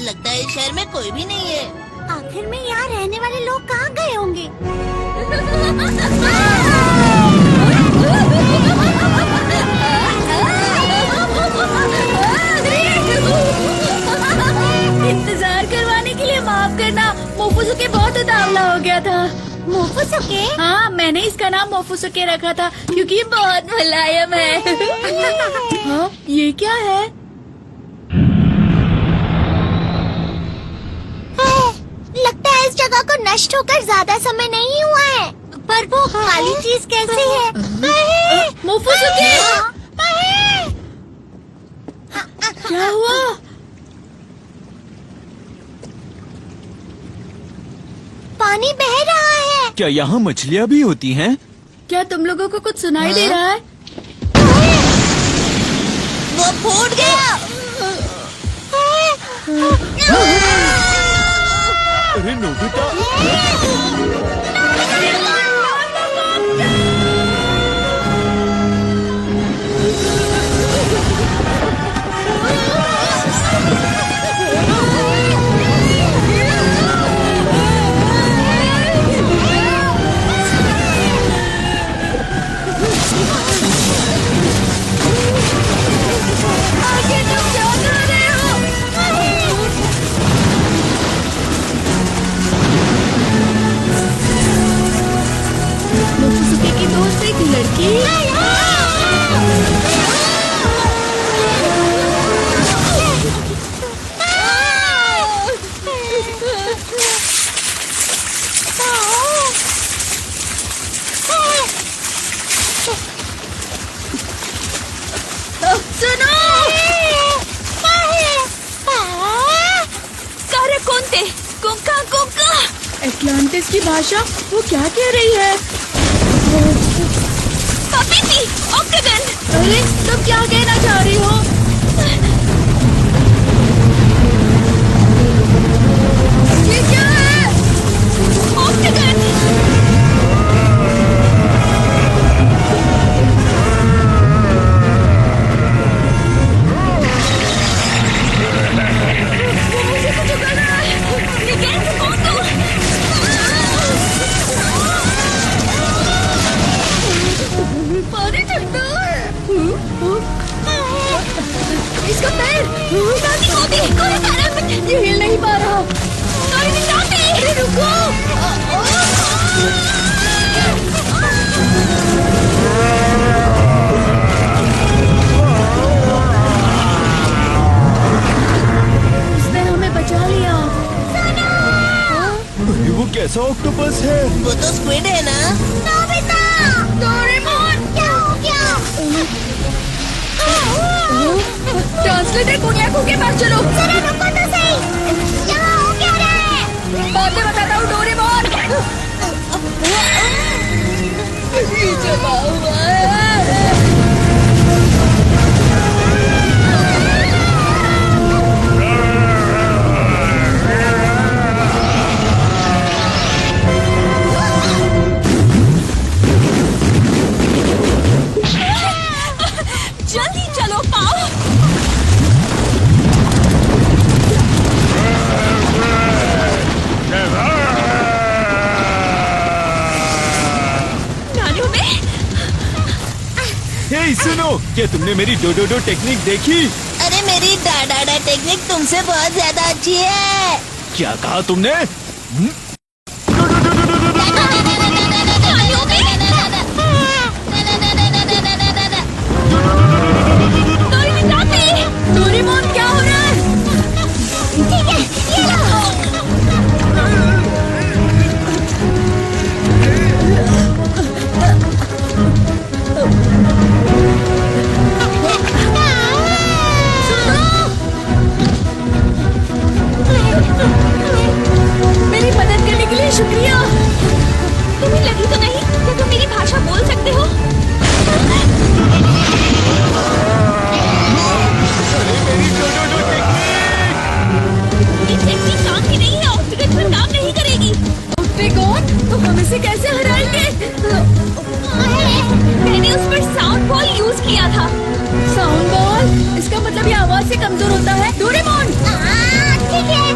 लगता है इस शहर में कोई भी नहीं है। आखिर में यहाँ रहने वाले लोग कहाँ गए होंगे? इंतजार करवाने के लिए माफ करना, मोफुसुके बहुत उतावला हो गया था। मोफुसुके? हाँ, मैंने इसका नाम मोफुसुके रखा था क्योंकि ये बहुत मुलायम है। हाँ, ये क्या है? लगता है इस जगह को नष्ट होकर ज्यादा समय नहीं हुआ है। पर वो काली चीज कैसे है? मोफुसुके, क्या हुआ? पानी बह रहा है। क्या यहाँ मछलियाँ भी होती हैं? क्या तुम लोगों को कुछ सुनाई दे रहा है? वो फूट गया। अरे नोबिता, आगे तुम क्या कर रहे हो? मोफुसुके की दोस्त एक लड़की। सुनो, कार्य कौन थे? कुंका कुंका। एटलांटिस की भाषा वो क्या कह रही है? पपीती, ऑक्टागन। अरे तुम क्या कहना चाह रही हो? ये क्या है? ऑक्टागन। मुझे कुछ कर रहा है। निकेन से कौन तू? पानी ठंडा है। इसका पैर दादी होती, कोई कारण। ये हिल नहीं पा रहा। कोई दादी। अरे रुको। उसने हमें बचा लिया। अरे वो कैसा ऑक्टोपस है? वो तो स्क्विड है ना? नोबिता! डोरेमोन! क्या हो गया? ट्रांसलेटर कुनियाकू के पास चलो। जरा रुको तो सही। यहाँ हो क्या रहा है? बाद में बताता हूँ डोरेमोन। ये जमा हुआ है। जल्दी चलो पाओ। सुनो, क्या तुमने मेरी डो टेक्निक देखी? अरे मेरी डाडा टेक्निक तुमसे बहुत ज्यादा अच्छी है। क्या कहा तुमने? डोरेमोन क्या हो रहा है? ठीक है, ये लो। मेरी मदद करने के लिए शुक्रिया। तुम्हें लगी तो नहीं कि तुम मेरी भाषा बोल सकते हो? ये टेक्निक काम की नहीं है, ऑक्सीजन पर काम नहीं करेगी। ऑक्टेगॉन, तो हम इसे कैसे हराएंगे? मैंने उस पर साउंड बॉल यूज किया था। Sound ball? इसका मतलब ये आवाज से कमजोर होता है। डोरेमोन, ठीक है।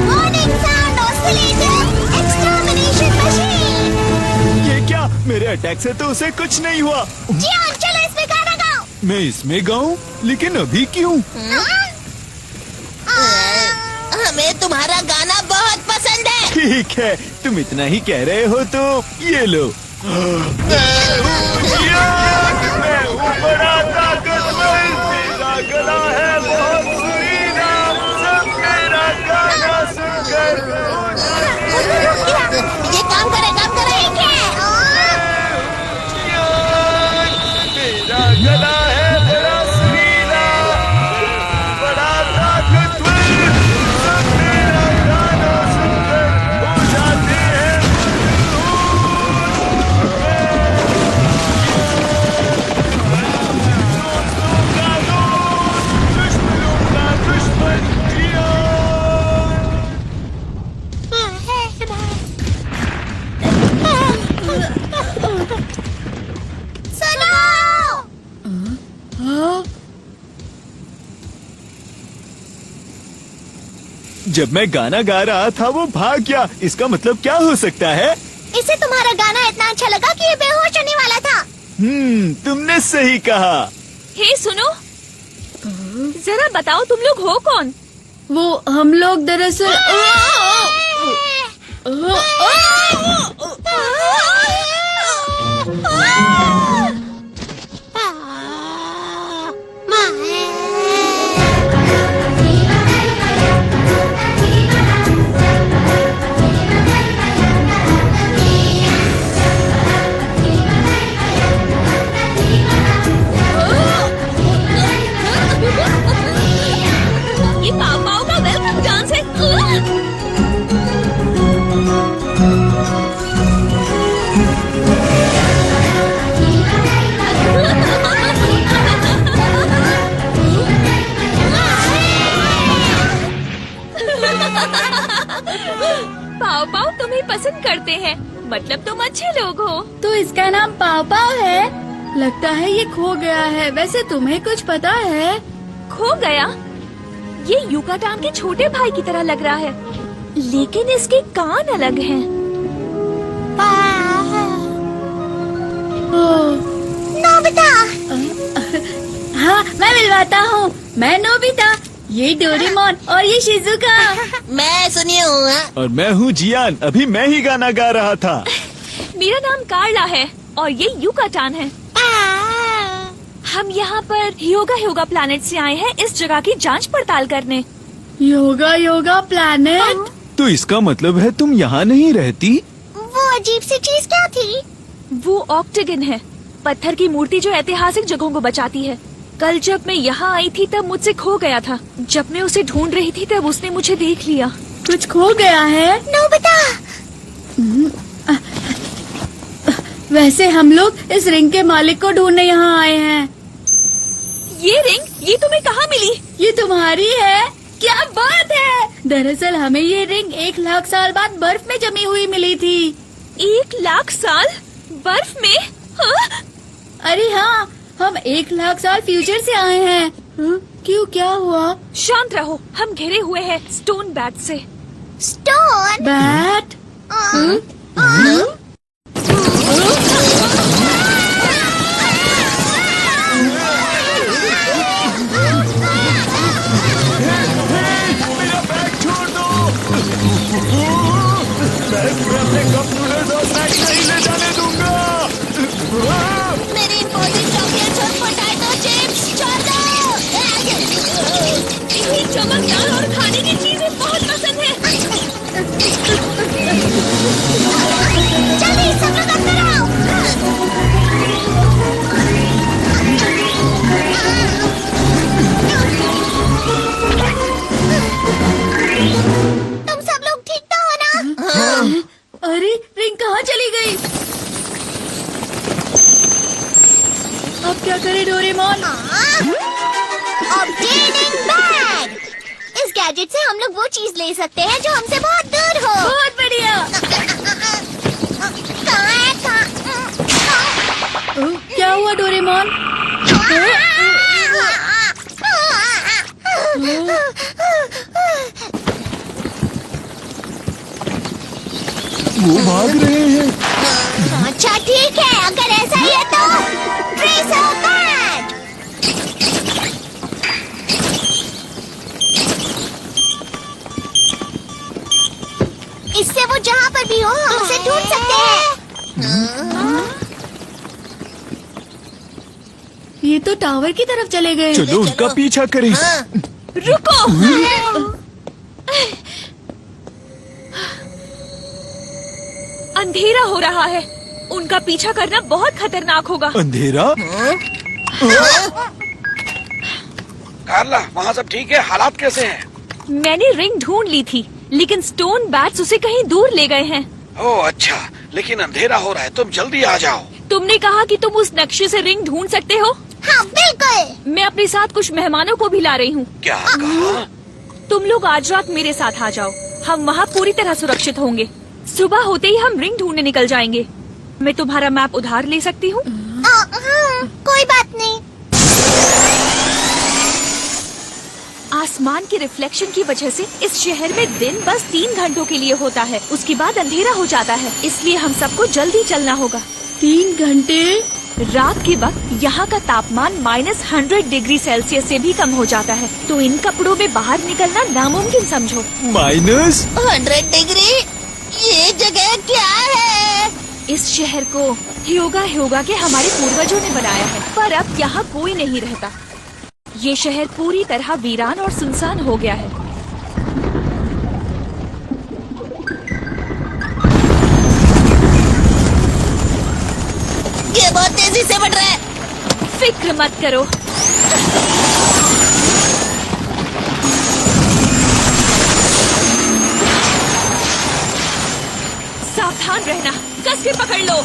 Warning sound oscillator extermination machine. ये क्या? मेरे अटैक से तो उसे कुछ नहीं हुआ। जियान, चलो इसमें गाना गाओ। मैं इसमें गाऊं? लेकिन अभी क्यों? हमें तुम्हारा गाना बहुत पसंद है। ठीक है, तुम इतना ही कह रहे हो तो ये लो। मैं हूँ बड़ा ताकतवर, मेरा गला है बहुत सुरीला, सब मेरा गाना सुनकर हो जाते हैं। ये काम करे। मेरा गला है बड़ा सुरीला, बड़ा ताकतवर, सब मेरा गाना सुनकर हो जाते हैं। दुश्मनों का दुश्मन जियान। जब मैं गाना गा रहा था वो भाग गया। इसका मतलब क्या हो सकता है? इसे तुम्हारा गाना इतना अच्छा लगा कि ये बेहोश होने वाला था। तुमने सही कहा। हे सुनो, जरा बताओ तुम लोग हो कौन? वो हम लोग दरअसल ये पाव का वेलकम डांस है। पाव तुम्हें पसंद करते हैं, मतलब तुम अच्छे लोग हो। तो इसका नाम पाव पाव है। लगता है ये खो गया है। वैसे तुम्हें कुछ पता है? खो गया? ये युकाटान के छोटे भाई की तरह लग रहा है, लेकिन इसके कान अलग हैं। नोबिता, हाँ, मैं मिलवाता हूँ। मैं नोबिता, ये डोरेमोन और ये शिजुका। मैं सुनी हूँ। और मैं हूँ जियान। अभी मैं ही गाना गा रहा था। मेरा नाम कार्ला है और ये युकाटान है। हम यहाँ पर योगा प्लैनेट से आए हैं इस जगह की जांच पड़ताल करने। योगा प्लैनेट? तो इसका मतलब है तुम यहाँ नहीं रहती? वो अजीब सी चीज क्या थी? वो ऑक्टेगन है, पत्थर की मूर्ति जो ऐतिहासिक जगहों को बचाती है। कल जब मैं यहाँ आई थी तब मुझसे खो गया था। जब मैं उसे ढूंढ रही थी तब उसने मुझे देख लिया। कुछ खो गया है? नोबिता, वैसे हम लोग इस रिंग के मालिक को ढूंढने यहाँ आए हैं। ये रिंग, ये तुम्हें कहाँ मिली? ये तुम्हारी है? क्या बात है! दरअसल हमें ये रिंग 1 लाख साल बाद बर्फ में जमी हुई मिली थी। 1 लाख साल बर्फ में? हाँ? अरे हाँ, हम 1 लाख साल फ्यूचर से आए हैं। हाँ? क्यों, क्या हुआ? शांत रहो, हम घिरे हुए हैं स्टोन बैट से। Stone bat? तुम सब लोग ठीक तो हो ना? अरे रिंग कहाँ चली गई? अब क्या करे डोरेमोन? Obtaining bag. इस गैजेट से हम लोग वो चीज ले सकते हैं जो हमसे बहुत दूर हो। बहुत बढ़िया। कहाँ है? क्या हुआ डोरेमोन? वो भाग रहे हैं। अच्छा ठीक है, अगर ऐसा ही है तो ट्रेसर बैग। इससे वो जहाँ पर भी हो हम उसे ढूंढ सकते हैं। ये तो टावर की तरफ चले गए। चलो उनका पीछा करें। रुको। अंधेरा हो रहा है, उनका पीछा करना बहुत खतरनाक होगा। अंधेरा? कार्ला, वहाँ सब ठीक है? हालात कैसे हैं? मैंने रिंग ढूंढ ली थी, लेकिन स्टोन बैट्स उसे कहीं दूर ले गए हैं। ओह अच्छा, लेकिन अंधेरा हो रहा है, तुम जल्दी आ जाओ। तुमने कहा कि तुम उस नक्शे से रिंग ढूंढ सकते हो। हाँ बिल्कुल। मैं अपने साथ कुछ मेहमानों को भी ला रही हूँ। क्या कहा? तुम लोग आज रात मेरे साथ आ जाओ, हम वहाँ पूरी तरह सुरक्षित होंगे। सुबह होते ही हम रिंग ढूंढने निकल जाएंगे। मैं तुम्हारा मैप उधार ले सकती हूँ? कोई बात नहीं। आसमान के रिफ्लेक्शन की वजह से इस शहर में दिन बस 3 घंटों के लिए होता है, उसके बाद अंधेरा हो जाता है, इसलिए हम सबको जल्दी चलना होगा। 3 घंटे? रात के वक्त यहाँ का तापमान -100 डिग्री सेल्सियस से भी कम हो जाता है, तो इन कपड़ों में बाहर निकलना नामुमकिन समझो। -100 डिग्री? ये जगह क्या है? इस शहर को ह्योगा के हमारे पूर्वजों ने बनाया है, पर अब यहाँ कोई नहीं रहता। ये शहर पूरी तरह वीरान और सुनसान हो गया है। ये बहुत तेजी से बढ़ रहा है। फिक्र मत करो। सावधान रहना, कस के पकड़ लो।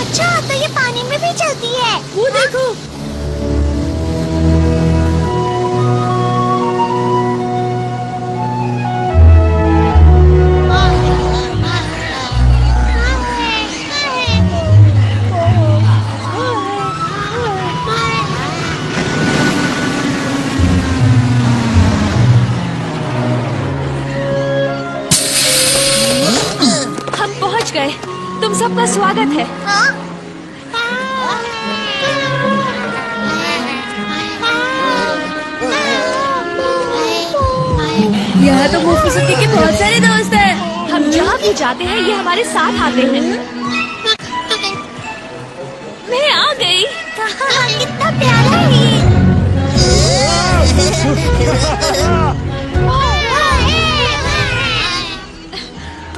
अच्छा तो ये पानी में भी चलती है। वो देखो। हम पहुंच गए। तुम सबका स्वागत है। यहाँ तो मोफुसुकी के बहुत सारे दोस्त हैं। हम जहाँ भी जाते हैं ये हमारे साथ आते हैं। मैं आ गई। कितना प्यारा है ये।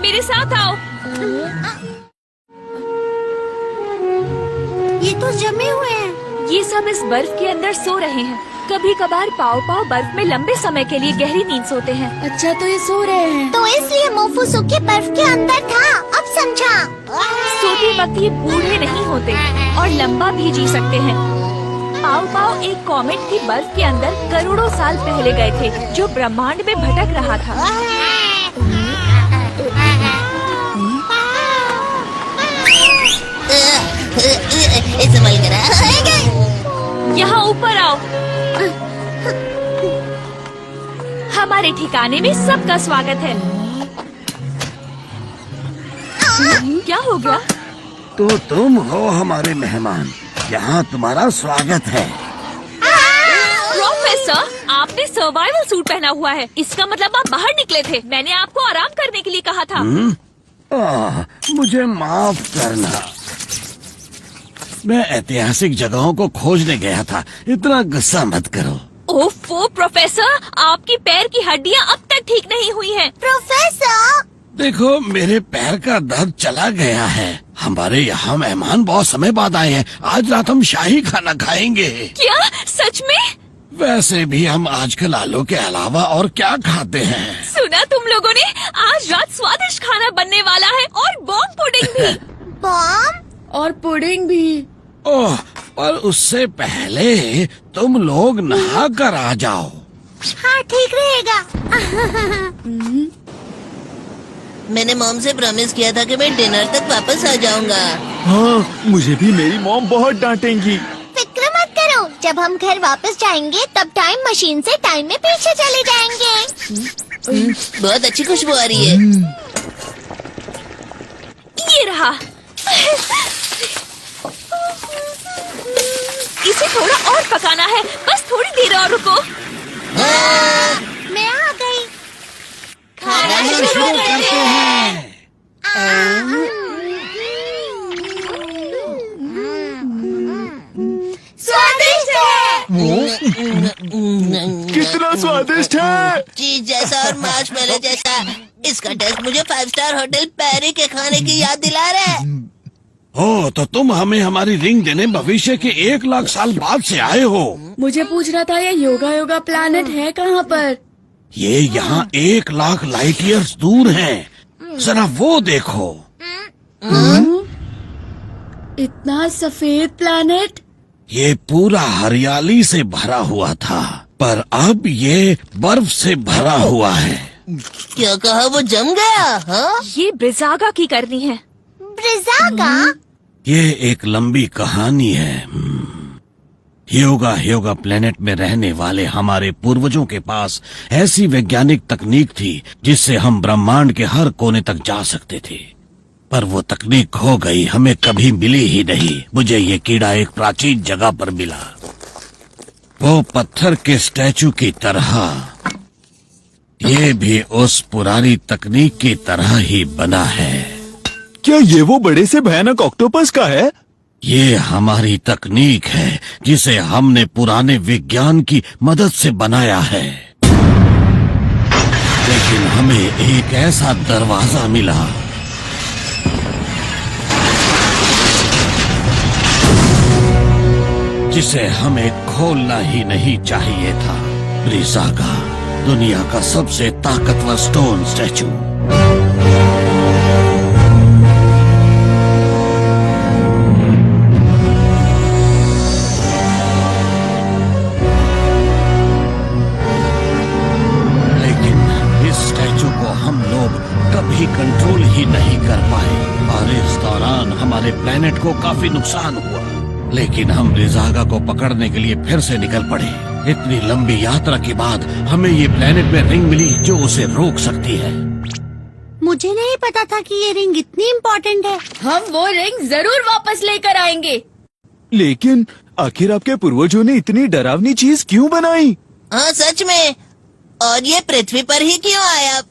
मेरे साथ आओ। ये तो जमे हुए हैं। ये सब इस बर्फ के अंदर सो रहे हैं। कभी कभार पाव बर्फ में लंबे समय के लिए गहरी नींद सोते हैं। अच्छा तो ये सो रहे हैं। तो इसलिए मोफुसुकी बर्फ के अंदर था। अब समझा। सोते वक्त ये बूढ़े नहीं होते और लंबा भी जी सकते हैं। पाव एक कॉमेट की बर्फ के अंदर करोड़ों साल पहले गए थे, जो ब्रह्मांड में भटक रहा था। संभल कर यहाँ ऊपर आओ। हमारे ठिकाने में सबका स्वागत है। क्या हो गया? तो तुम हो हमारे मेहमान, यहाँ तुम्हारा स्वागत है। प्रोफेसर, आपने सर्वाइवल सूट पहना हुआ है, इसका मतलब आप बाहर निकले थे। मैंने आपको आराम करने के लिए कहा था। मुझे माफ करना, मैं ऐतिहासिक जगहों को खोजने गया था। इतना गुस्सा मत करो। ओफो प्रोफेसर, आपकी पैर की हड्डियाँ अब तक ठीक नहीं हुई हैं। प्रोफेसर देखो, मेरे पैर का दर्द चला गया है। हमारे यहाँ मेहमान बहुत समय बाद आए हैं। आज रात हम शाही खाना खाएंगे। क्या सच में? वैसे भी हम आजकल आलू के अलावा और क्या खाते हैं? सुना तुम लोगों ने? आज रात स्वादिष्ट खाना बनने वाला है और बॉम्ब पुडिंग भी। बॉम्ब? और पुडिंग भी। ओह, पर उससे पहले तुम लोग नहा कर आ जाओ। हाँ, ठीक रहेगा। मैंने मॉम से प्रॉमिस किया था कि मैं डिनर तक वापस आ जाऊंगा। हाँ, मुझे भी मेरी मॉम बहुत डांटेंगी। फिक्र मत करो, जब हम घर वापस जाएंगे तब टाइम मशीन से टाइम में पीछे चले जाएंगे। बहुत अच्छी खुशबू आ रही है। ये रहा। इसे थोड़ा और पकाना है, बस थोड़ी देर और रुको। मैं आ गई। खाना शुरू करते हैं। स्वादिष्ट है। कितना स्वादिष्ट है। चीज जैसा और मार्शमेलो जैसा। इसका टेस्ट मुझे 5 स्टार होटल पैरी के खाने की याद दिला रहा है। हो तो तुम हमें हमारी रिंग देने भविष्य के 1 लाख साल बाद से आए हो। मुझे पूछना था ये योगा प्लैनेट है कहाँ पर? ये यहाँ 1 लाख लाइट ईयर्स दूर है। जरा वो देखो। इतना सफेद प्लैनेट? ये पूरा हरियाली से भरा हुआ था, पर अब ये बर्फ से भरा हुआ है। क्या कहा, वो जम गया? हाँ? ये ब्रिजागा की करनी है। ब्रिजागा? ये एक लंबी कहानी है। ह्योगा प्लेनेट में रहने वाले हमारे पूर्वजों के पास ऐसी वैज्ञानिक तकनीक थी जिससे हम ब्रह्मांड के हर कोने तक जा सकते थे, पर वो तकनीक खो गई, हमें कभी मिली ही नहीं। मुझे ये कीड़ा एक प्राचीन जगह पर मिला, वो पत्थर के स्टैचू की तरह। ये भी उस पुरानी तकनीक की तरह ही बना है। क्या ये वो बड़े से भयानक ऑक्टोपस का है? ये हमारी तकनीक है जिसे हमने पुराने विज्ञान की मदद से बनाया है, लेकिन हमें एक ऐसा दरवाजा मिला जिसे हमें खोलना ही नहीं चाहिए था। ब्रिजागा, दुनिया का सबसे ताकतवर स्टोन स्टैचू। कभी कंट्रोल ही नहीं कर पाए और इस दौरान हमारे प्लेनेट को काफी नुकसान हुआ, लेकिन हम ब्रिजागा को पकड़ने के लिए फिर से निकल पड़े। इतनी लंबी यात्रा के बाद हमें ये प्लेनेट में रिंग मिली जो उसे रोक सकती है। मुझे नहीं पता था कि ये रिंग इतनी इम्पोर्टेंट है। हम वो रिंग जरूर वापस लेकर आएंगे। लेकिन आखिर आपके पूर्वजों ने इतनी डरावनी चीज क्यों बनाई? हाँ सच में। और ये पृथ्वी पर ही क्यों आया?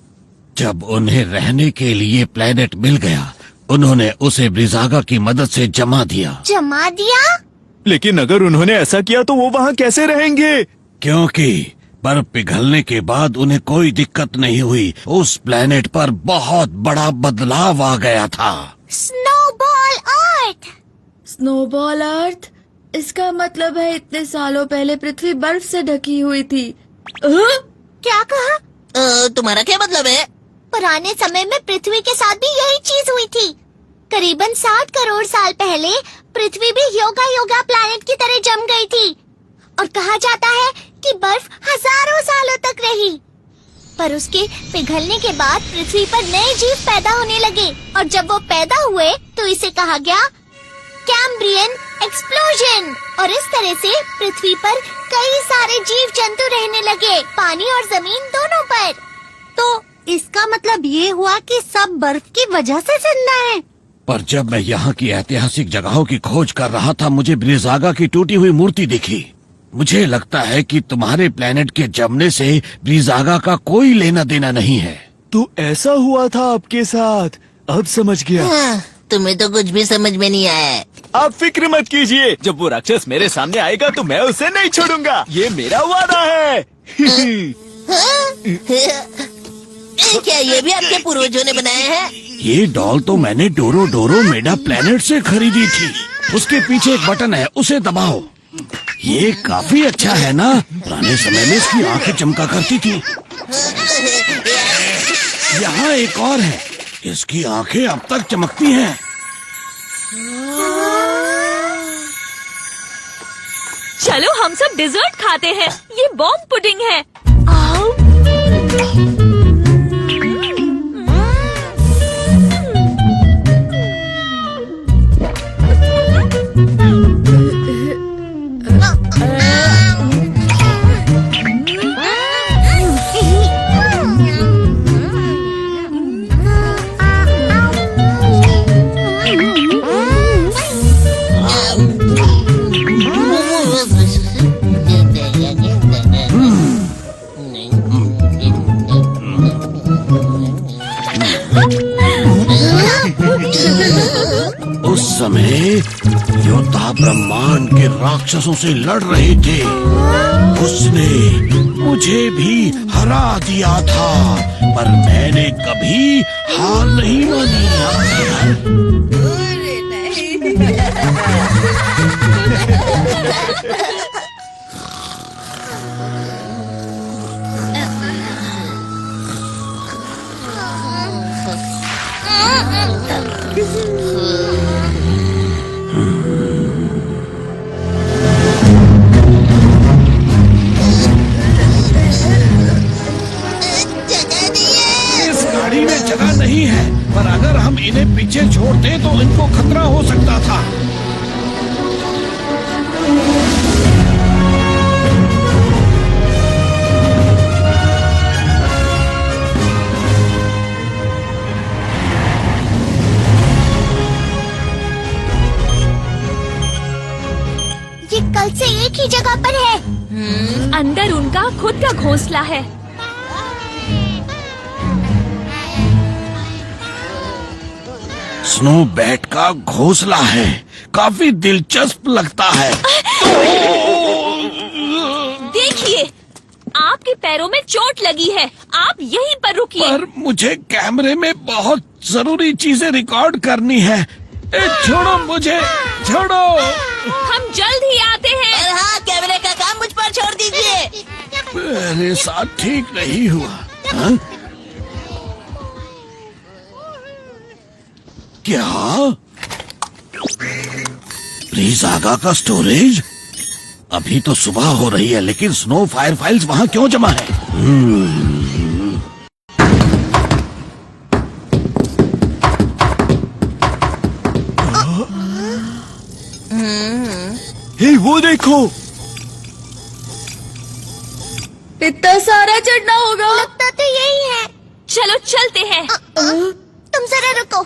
जब उन्हें रहने के लिए प्लेनेट मिल गया, उन्होंने उसे ब्रिजागा की मदद से जमा दिया। जमा दिया? लेकिन अगर उन्होंने ऐसा किया तो वो वहाँ कैसे रहेंगे? क्योंकि बर्फ पिघलने के बाद उन्हें कोई दिक्कत नहीं हुई। उस प्लेनेट पर बहुत बड़ा बदलाव आ गया था। स्नोबॉल अर्थ। स्नोबॉल अर्थ? इसका मतलब है इतने सालों पहले पृथ्वी बर्फ से ढकी हुई थी। क्या कहा? तुम्हारा क्या मतलब है? पुराने समय में पृथ्वी के साथ भी यही चीज हुई थी। करीबन 60 करोड़ साल पहले पृथ्वी भी ह्योगा प्लैनेट की तरह जम गई थी और कहा जाता है कि बर्फ हजारों सालों तक रही, पर उसके पिघलने के बाद पृथ्वी पर नए जीव पैदा होने लगे और जब वो पैदा हुए तो इसे कहा गया कैम्ब्रियन एक्सप्लोजन। और इस तरह से पृथ्वी पर कई सारे जीव जंतु रहने लगे, पानी और जमीन दोनों पर। तो इसका मतलब ये हुआ कि सब बर्फ की वजह से जिंदा है। पर जब मैं यहाँ की ऐतिहासिक जगहों की खोज कर रहा था, मुझे ब्रिजागा की टूटी हुई मूर्ति दिखी। मुझे लगता है कि तुम्हारे प्लेनेट के जमने से ब्रिजागा का कोई लेना देना नहीं है। तो ऐसा हुआ था आपके साथ? अब समझ गया। हाँ, तुम्हें तो कुछ भी समझ में नहीं आया। आप फिक्र मत कीजिए, जब वो राक्षस मेरे सामने आएगा तो मैं उसे नहीं छोड़ूंगा, ये मेरा वादा है। क्या ये भी आपके पूर्वजों ने बनाया है? ये डॉल तो मैंने डोरो डोरो मेडा प्लेनेट से खरीदी थी। उसके पीछे एक बटन है, उसे दबाओ। ये काफी अच्छा है ना? पुराने समय में इसकी आंखें चमका करती थी। यहाँ एक और है, इसकी आंखें अब तक चमकती हैं। चलो हम सब डिजर्ट खाते हैं। ये बॉम्ब पुडिंग है। आओ। उस समय योद्धा ब्रह्मांड के राक्षसों से लड़ रहे थे। उसने मुझे भी हरा दिया था, पर मैंने कभी हार नहीं मानी। इस गाड़ी में जगह नहीं है, पर अगर हम इन्हें पीछे छोड़ दें तो इनको खतरा हो सकता था। ये कल से एक ही जगह पर है। अंदर उनका खुद का घोंसला है। स्नो बैट का घोंसला है, काफी दिलचस्प लगता है। देखिए, आपके पैरों में चोट लगी है। आप यहीं पर रुकिए। पर मुझे कैमरे में बहुत जरूरी चीजें रिकॉर्ड करनी है। छोड़ो मुझे, छोड़ो। हम जल्द ही आते हैं। और हाँ, कैमरे का काम मुझ पर छोड़ दीजिए। मेरे साथ ठीक नहीं हुआ। हाँ? क्या? प्लीज आगा का स्टोरेज? अभी तो सुबह हो रही है, लेकिन स्नो फायर फाइल्स वहाँ क्यों जमा है? हे, वो देखो। इतना सारा चढ़ना होगा। लगता तो यही है। चलो चलते हैं। तुम जरा रुको।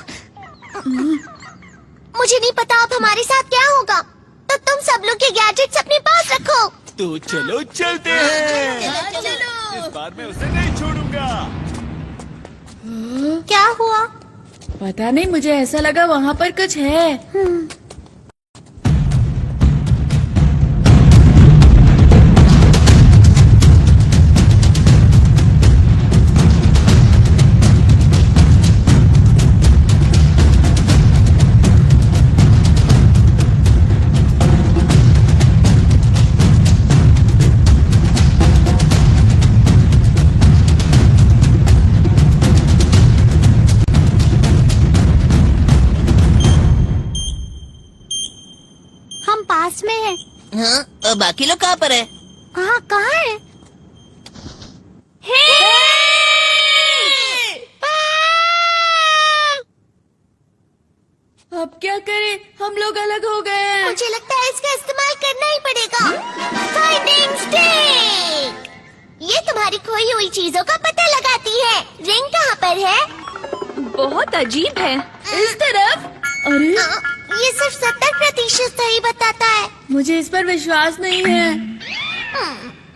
मुझे नहीं पता अब हमारे साथ क्या होगा, तो तुम सब लोग के गैजेट्स अपने पास रखो। तो चलो चलते हैं। इस बार मैं उसे नहीं छोड़ूंगा। क्या हुआ? पता नहीं, मुझे ऐसा लगा वहाँ पर कुछ है। हम पास में हैं। हाँ, और बाकी लोग कहाँ पर है? हाँ, कहाँ है? अब क्या करें? हम लोग अलग हो गए हैं। मुझे लगता है इसका इस्तेमाल करना ही पड़ेगा। Finding stick. ये तुम्हारी खोई हुई चीजों का पता लगाती है। रिंग कहाँ पर है? बहुत अजीब है। इस तरफ। अरे, ये सिर्फ 70% सही बताता है। मुझे इस पर विश्वास नहीं है।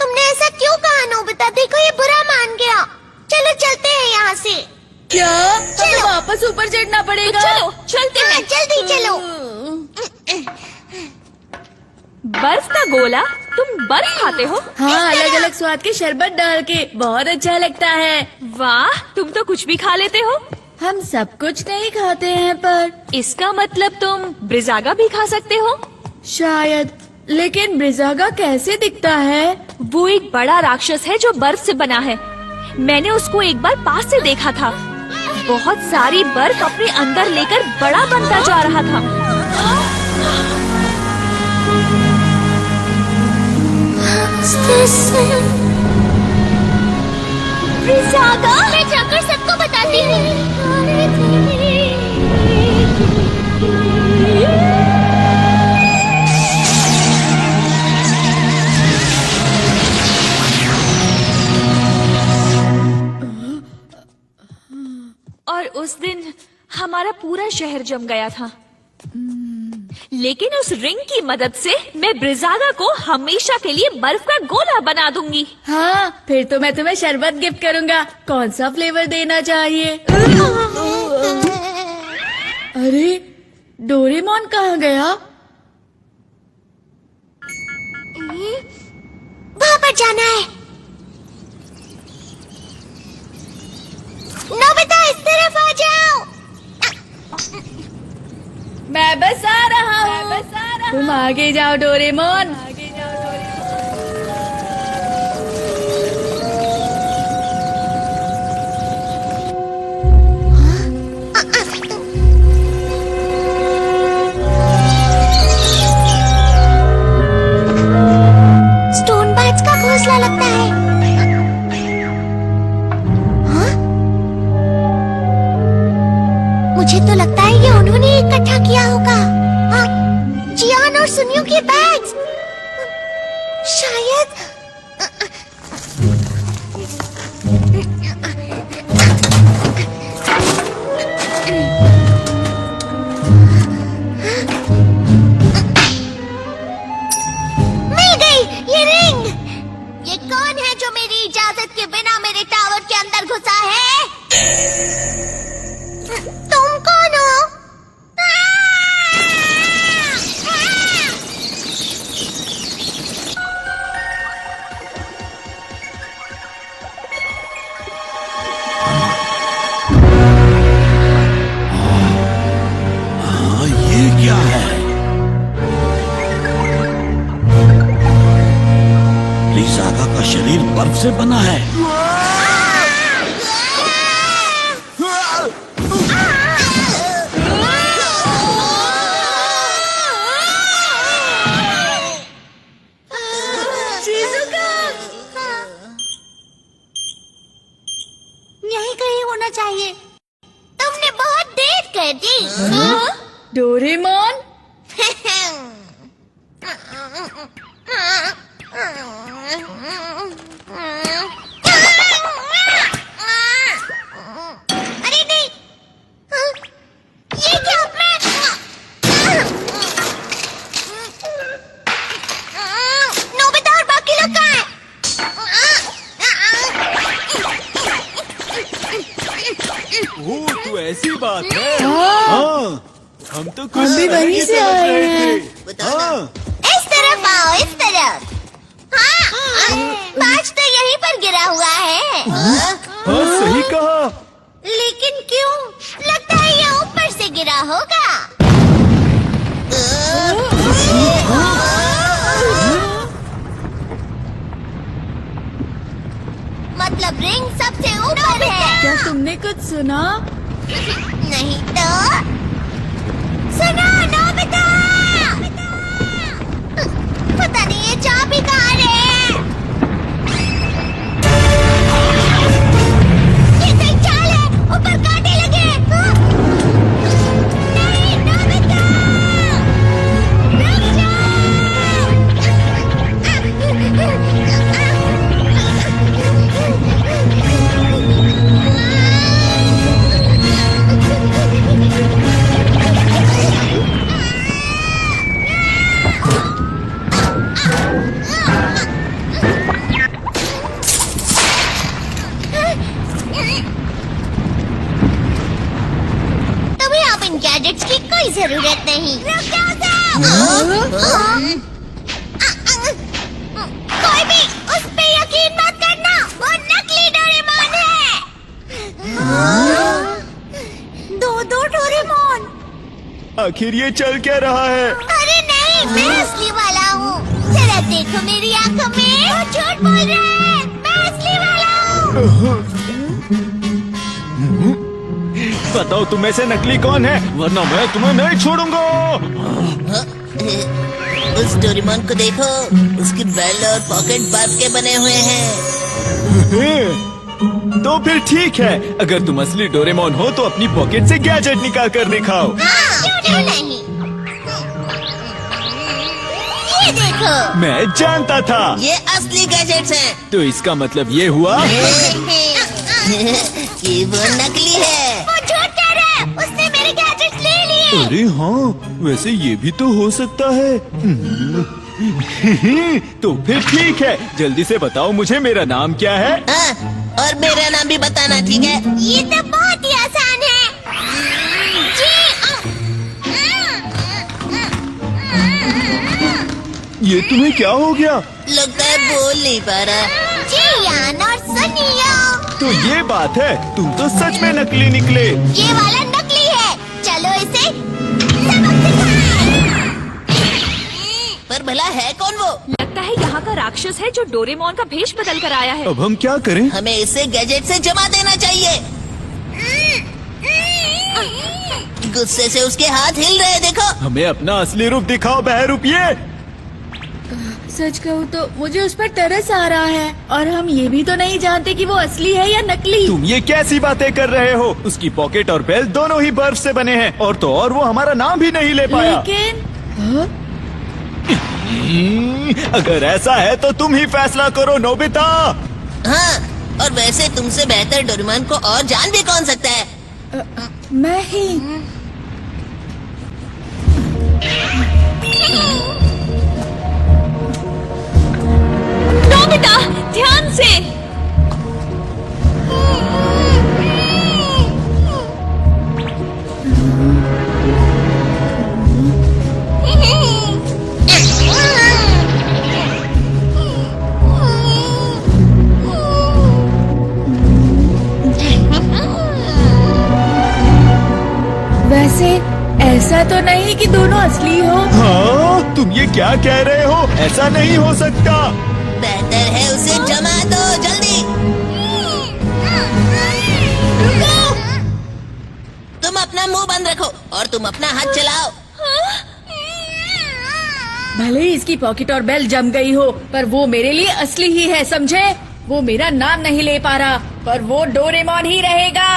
तुमने ऐसा क्यों कहा नोबिता? देखो ये बुरा मान गया। चलो चलते हैं यहाँ से। क्या? हमें वापस ऊपर चढ़ना पड़ेगा। चलो चलते हाँ, हैं। जल्दी चलो। बर्फ का गोला? तुम बर्फ खाते हो? हाँ, अलग अलग स्वाद के शरबत डाल के बहुत अच्छा लगता है। वाह, तुम तो कुछ भी खा लेते हो। हम सब कुछ नहीं खाते हैं पर इसका मतलब तुम ब्रिजागा भी खा सकते हो? शायद, लेकिन ब्रिजागा कैसे दिखता है? वो एक बड़ा राक्षस है जो बर्फ से बना है। मैंने उसको एक बार पास से देखा था। बहुत सारी बर्फ अपने अंदर लेकर बड़ा बनता जा रहा था। ब्रिजागा, मैं जाकर सबको बताती हूँ। और उस दिन हमारा पूरा शहर जम गया था। लेकिन उस रिंग की मदद से मैं ब्रिजागा को हमेशा के लिए बर्फ का गोला बना दूंगी। हाँ, फिर तो मैं तुम्हें शरबत गिफ्ट करूँगा। कौन सा फ्लेवर देना चाहिए? अरे, डोरेमोन कहाँ गया? वहाँ पर जाना है। नोबिता, इस तरफ आ जाओ। मैं बस आ रहा हूँ। तुम आगे जाओ डोरेमोन। स्टोन बैट्स का घोंसला लगता है। हाँ? मुझे तो लगता है ये उन्होंने इकट्ठा किया होगा। हाँ, जियान और सुनियो के बैग्स। शायद मिल गई ये रिंग। ये कौन है जो मेरी इजाजत के बिना मेरे टावर के अंदर घुसा है? तुम कौन हो? हाँ, ये क्या है? ब्रिजागा का शरीर बर्फ से बना है। यहीं कहीं होना चाहिए। तुमने बहुत देर कर दी। डोरेमोन, अरे नहीं, ये क्या? नोबिता और बाकी लोग कहाँ हैं? ओह, तो ऐसी बात है। हाँ। हाँ, हम तो कुछ हम भी अलग ही वहीं से समझ आए रहे हैं। थे। हाँ, इस तरफ आओ, इस तरफ। हाँ, बाज तो यहीं पर गिरा हुआ है। हाँ, सही कहा। लेकिन क्यों? लगता है ये ऊपर से गिरा होगा। मतलब रिंग सबसे ऊपर है। क्या तुमने कुछ सुना? नहीं तो सुनो नोबिता। पता नहीं ये चाबी कहाँ है। ये कोई चाल है, ऊपर कांटे लगे। नहीं नोबिता, रुक तुम्हें अब इन गैजेट्स की कोई जरूरत नहीं। रुक जाओ। कोई भी उस पे यकीन मत करना, वो नकली डोरेमोन है। आखिर ये चल क्या रहा है? अरे नहीं, मैं असली वाला हूँ। जरा देखो मेरी आंखों में, वो झूठ बोल रहा है। मैं असली वाला हूँ। बताओ तुम में से नकली कौन है, वरना मैं तुम्हें नहीं छोड़ूंगा। उस डोरेमोन को देखो, उसकी बेल और पॉकेट बर्फ के बने हुए हैं। तो फिर ठीक है, अगर तुम असली डोरेमोन हो तो अपनी पॉकेट से गैजेट निकाल कर दिखाओ। क्यों नहीं? ये देखो। मैं जानता था। ये असली गैजेट्स हैं। तो इसका मतलब ये हुआ कि वो नकली है। वो झूठ कह रहा है। उसने मेरे गैजेट्स ले लिए। अरे हाँ, वैसे ये भी तो हो सकता है। तो फिर ठीक है, जल्दी से बताओ मुझे मेरा नाम क्या है? हाँ, और मेरा नाम भी बताना, ठीक है? ये तो बहुत ही आसान है। जी, ये तुम्हें क्या हो गया? लगता है बोल नहीं पा रहा। जियान और सुनियो। तो ये बात है, तुम तो सच में नकली निकले। ये वाला नकली है। चलो इसे सबक सिखाएं। पर भला है कौन वो? लगता है यहाँ का राक्षस है जो डोरेमोन का भेष बदल कर आया है। अब हम क्या करें? हमें इसे गैजेट से जमा देना चाहिए। गुस्से से उसके हाथ हिल रहे हैं, देखो। हमें अपना असली रूप दिखाओ बहरूपिये। सच कहूँ तो मुझे उस पर तरस आ रहा है, और हम ये भी तो नहीं जानते कि वो असली है या नकली। तुम ये कैसी बातें कर रहे हो? उसकी पॉकेट और बेल दोनों ही बर्फ से बने हैं, और तो और वो हमारा नाम भी नहीं ले पाया। लेकिन हाँ? अगर ऐसा है तो तुम ही फैसला करो नोबिता। हाँ, और वैसे तुमसे बेहतर डोरेमोन को और जान भी कौन सकता है? मैं ही। नोबिता, ध्यान से। वैसे ऐसा तो नहीं कि दोनों असली हो। हाँ, तुम ये क्या कह रहे हो? ऐसा नहीं हो सकता। बेहतर है उसे जमा दो, जल्दी। तुम अपना मुंह बंद रखो और तुम अपना हाथ चलाओ। भले ही इसकी पॉकेट और बेल जम गई हो, पर वो मेरे लिए असली ही है, समझे? वो मेरा नाम नहीं ले पा रहा, पर वो डोरेमोन ही रहेगा।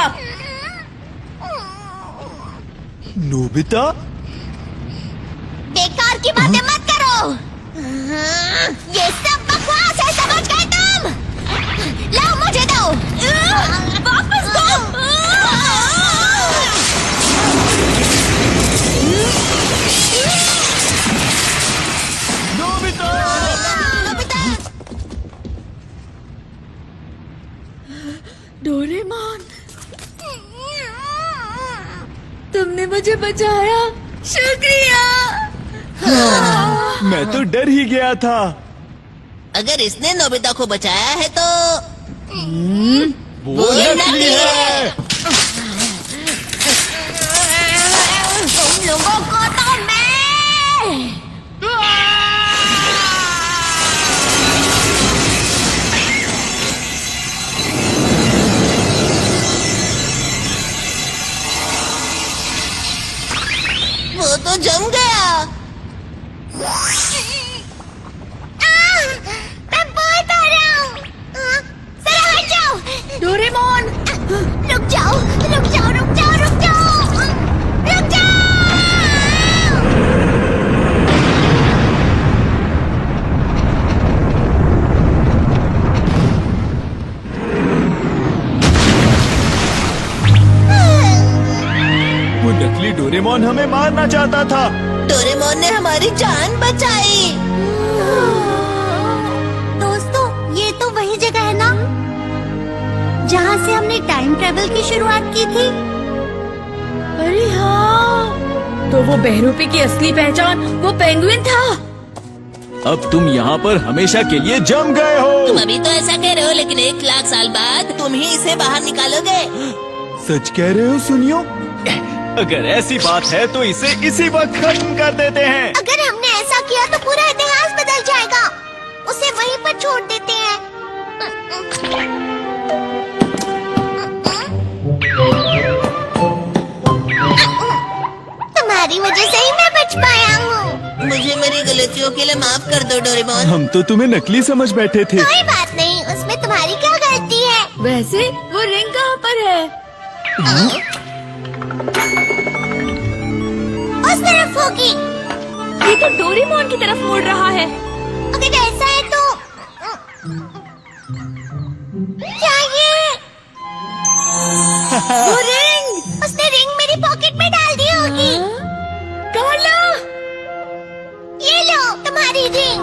नोबिता, बेकार की बातें मत करो। ये सब बकवास है, समझ गए तुम? लाओ मुझे दो। वापस दो। नोबिता! डोरेमोन, तुमने मुझे बचाया, शुक्रिया। मैं तो डर ही गया था। अगर इसने नोबिता को बचाया है तो वो नकली है। तुम लोगों को तो मैं। वो तो जम गया। मैं बोल पा रहा हूँ। जरा हट जाओ। डोरेमोन, रुक जाओ, रुक जाओ, रुक जाओ, रुक जाओ, रुक जाओ। वो नकली डोरेमोन हमें मारना चाहता था। डोरेमोन ने हमारी जान बचाई। दोस्तों, ये तो वही जगह है ना जहाँ से हमने टाइम ट्रेवल की शुरुआत की थी। अरे हाँ, तो वो बहरूपी की असली पहचान वो पेंगुइन था। अब तुम यहाँ पर हमेशा के लिए जम गए हो। तुम अभी तो ऐसा कह रहे हो, लेकिन 1,00,000 साल बाद तुम ही इसे बाहर निकालोगे। सच कह रहे हो सुनियो? अगर ऐसी बात है तो इसे इसी वक्त खत्म कर देते हैं। अगर हमने ऐसा किया तो पूरा इतिहास बदल जाएगा। उसे वहीं पर छोड़ देते हैं। तुम्हारी वजह से ही मैं बच पाया हूँ। मुझे मेरी गलतियों के लिए माफ कर दो डोरेमोन। हम तो तुम्हें नकली समझ बैठे थे। कोई बात नहीं, उसमें तुम्हारी क्या गलती है? वैसे वो रिंग कहाँ पर है? उस तरफ होगी। ये तो डोरेमोन की तरफ मुड़ रहा है। अगर ऐसा है तो क्या ये? वो रिंग! उसने रिंग मेरी पॉकेट में डाल दी होगी। कार्ला! ये लो तुम्हारी रिंग।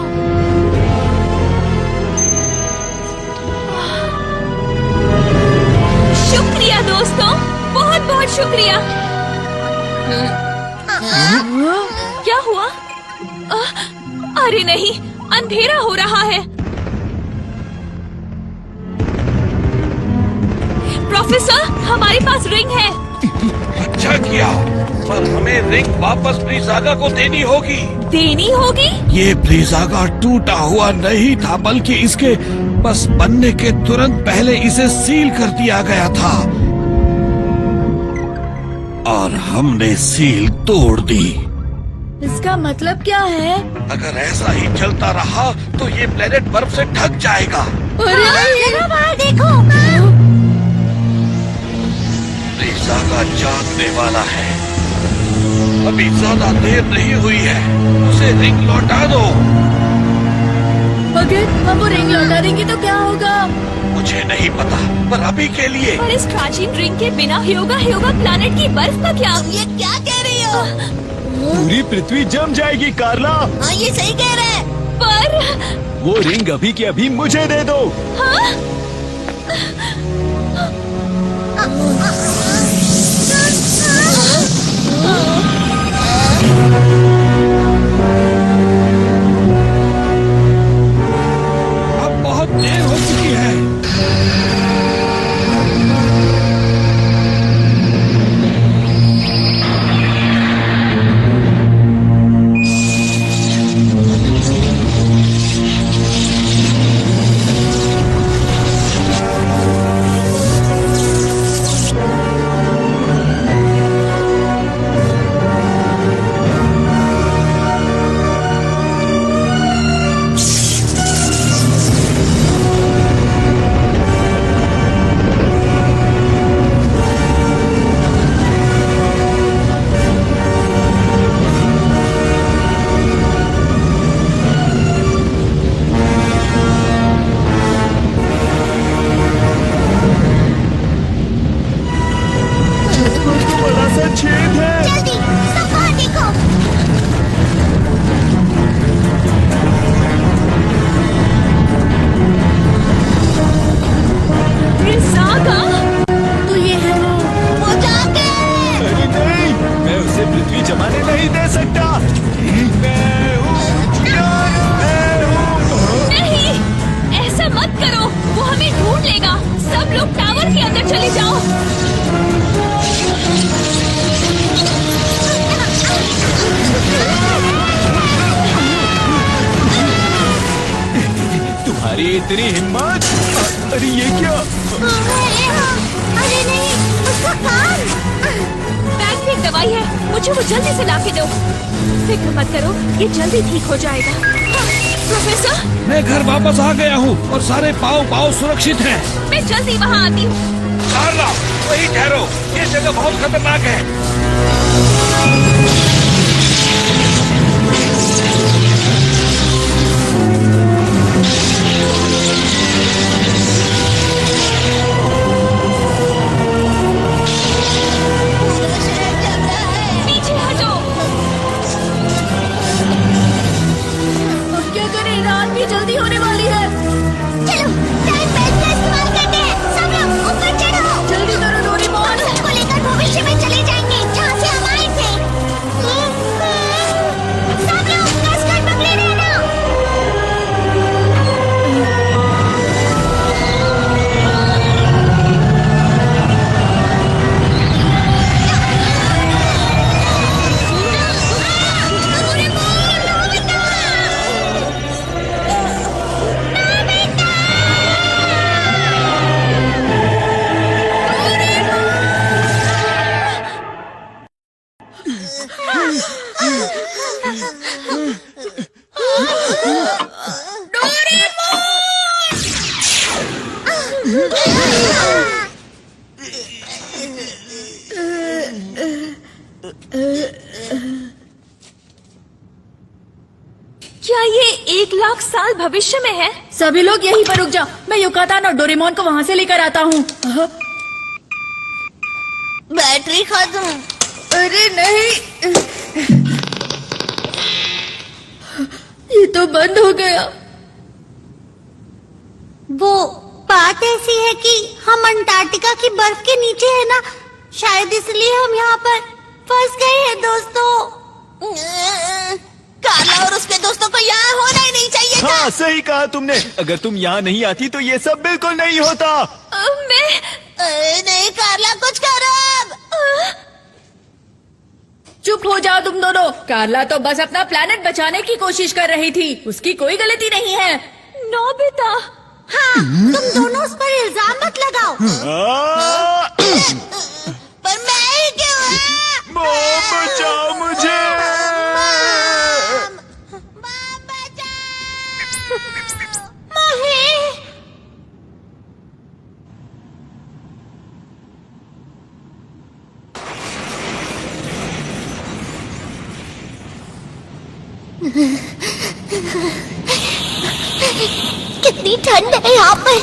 शुक्रिया दोस्तों, बहुत बहुत शुक्रिया। क्या हुआ? अरे नहीं, अंधेरा हो रहा है। प्रोफेसर, हमारे पास रिंग है। अच्छा किया, पर हमें रिंग वापस ब्रिजागा को देनी होगी। देनी होगी? ये ब्रिजागा टूटा हुआ नहीं था, बल्कि इसके बस बनने के तुरंत पहले इसे सील कर दिया गया था और हमने सील तोड़ दी। इसका मतलब क्या है? अगर ऐसा ही चलता रहा तो ये प्लेनेट बर्फ से ढक जाएगा। जरा बाहर देखो। ब्रिजागा जागने वाला है। अभी ज्यादा देर नहीं हुई है, उसे रिंग लौटा दो। अगर हम वो रिंग लौटा देंगे तो क्या होगा? मुझे नहीं पता, पर अभी के लिए पर इस प्राचीन रिंग के बिना ह्योगा प्लानेट की बर्फ का क्या? ये क्या कह रही हो? पूरी पृथ्वी जम जाएगी कार्ला। हाँ, ये सही कह रहे हैं। पर वो रिंग अभी के अभी मुझे दे दो। हाँ? अब बहुत देर हो चुकी है। बड़ा सा छेद है। जल्दी सब बाहर देखो। ब्रिजागा? तो ये है वो जाके। अरे नहीं, मैं उसे पृथ्वी जमाने नहीं दे सकता। मैं हूँ। नहीं, ऐसा मत करो, वो हमें ढूंढ लेगा। सब लोग टावर के अंदर चले जाओ। तुम्हारी इतनी हिम्मत? अरे ये क्या? अरे नहीं, उसका कान। बैग में एक दवाई है, मुझे वो जल्दी से लाके दो। फिक्र मत करो, ये जल्दी ठीक हो जाएगा। हाँ, प्रोफेसर, मैं घर वापस आ गया हूँ और सारे पाँव सुरक्षित हैं। मैं जल्दी वहाँ आती हूँ। कार्ला, वहीं ठहरो, ये जगह बहुत खतरनाक है। पीछे हटो। अब क्या करें? रात भी जल्दी होने वाली है। चलो टाइम बेल्ट का इस्तेमाल करते हैं। सब लोग ऊपर चढ़ो। जल्दी करो डोरेमोन। सबको लेकर भविष्य में चले जाएंगे जहाँ से हम आए थे। क्या ये 1,00,000 साल भविष्य में है? सभी लोग यहीं पर रुक जाओ, मैं युकातान और डोरेमोन को वहाँ से लेकर आता हूँ। बैटरी खत्म। अरे नहीं, ये तो बंद हो गया। वो बात ऐसी है कि हम अंटार्कटिका की बर्फ के नीचे है ना, शायद इसलिए हम यहाँ पर फंस गए हैं दोस्तों। कार्ला और उसके दोस्तों को यहाँ होना ही नहीं चाहिए था। हाँ सही कहा तुमने। अगर तुम यहाँ नहीं आती तो ये सब बिल्कुल नहीं होता। नहीं कार्ला, कुछ करो अब। चुप हो जाओ तुम दोनों। कार्ला तो बस अपना प्लेनेट बचाने की कोशिश कर रही थी, उसकी कोई गलती नहीं है। नोबिता, हाँ, तुम दोनों उस पर इल्जाम मत लगाओ। पर मैं ही क्यों? मॉम बचाओ मुझे। कितनी ठंड है यहाँ पर,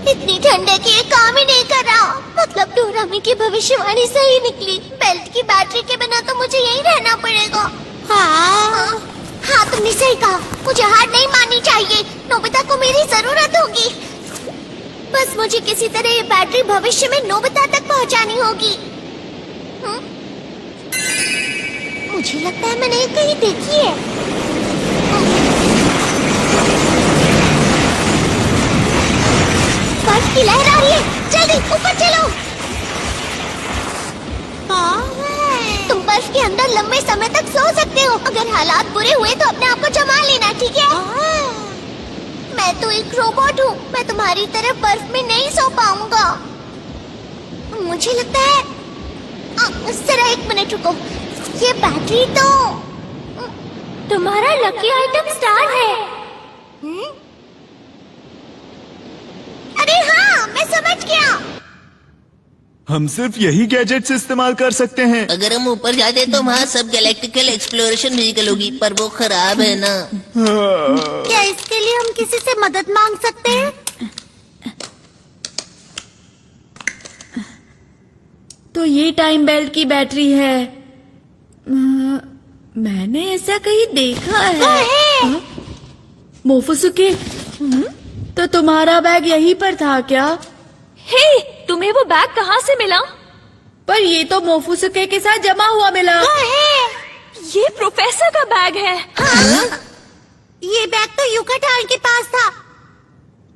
इतनी ठंड है कि ये काम ही नहीं कर रहा। मतलब डोरामी की भविष्यवाणी सही निकली, बेल्ट की बैटरी के बिना तो मुझे यहीं रहना पड़ेगा। हाँ तुमने सही कहा, मुझे हार नहीं माननी चाहिए। नोबिता को मेरी जरूरत होगी। बस मुझे किसी तरह ये बैटरी भविष्य में नोबिता तक पहुँचानी होगी। मुझे लगता है मैंने ये कहीं देखी है। बर्फ की लहर आ रही है, जल्दी ऊपर चलो। तुम बर्फ के अंदर लंबे समय तक सो सकते हो। अगर हालात बुरे हुए तो अपने आप को जमा लेना, ठीक है? मैं तो एक रोबोट हूँ, मैं तुम्हारी तरह बर्फ में नहीं सो पाऊंगा। मुझे लगता है जरा एक मिनट रुको, ये बैटरी तो तुम्हारा लकी आइटम स्टार है। अरे हाँ, मैं समझ गया। हम सिर्फ यही गैजेट्स इस्तेमाल कर सकते हैं। अगर हम ऊपर जाते तो वहाँ सब गैलेक्टिकल एक्सप्लोरेशन व्हीकल होगी, पर वो खराब है ना। क्या इसके लिए हम किसी से मदद मांग सकते हैं? तो ये टाइम बेल्ट की बैटरी है। मैंने ऐसा कहीं देखा है। मोफुसुके, तो तुम्हारा बैग यहीं पर था क्या? हे, तुम्हें वो बैग कहाँ से मिला? पर ये तो मोफुसुके के साथ जमा हुआ मिला। ये प्रोफेसर का बैग है। ये बैग तो युकाटान के पास था।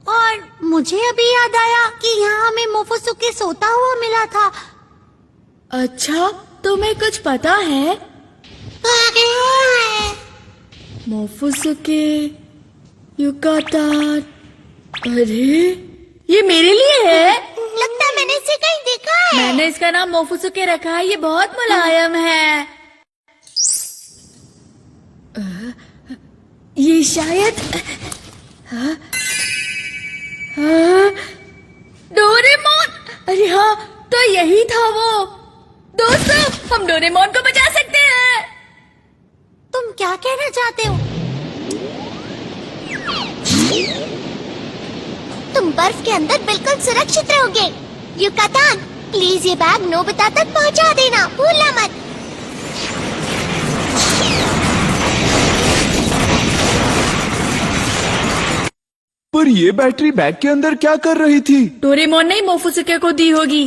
और मुझे अभी याद आया कि यहाँ हमें मोफुसुके सोता हुआ मिला था। अच्छा, तुम्हें कुछ पता है? मोफुसुके, युकातान। अरे, ये मेरे लिए है। लगता है मैंने इसे कहीं देखा है। मैंने इसका नाम मोफुसुके रखा है, ये बहुत मुलायम है। ये शायद डोरेमोन। अरे हाँ, तो यही था वो। दोस्तों, हम डोरेमोन को बचा सकते हैं। तुम क्या कहना चाहते हो? तुम बर्फ के अंदर बिल्कुल सुरक्षित रहोगे। युकातान, प्लीज ये बैग नोबिता तक पहुंचा देना, भूलना मत। पर ये बैटरी बैग के अंदर क्या कर रही थी? डोरेमोन ने मोफुसुके को दी होगी।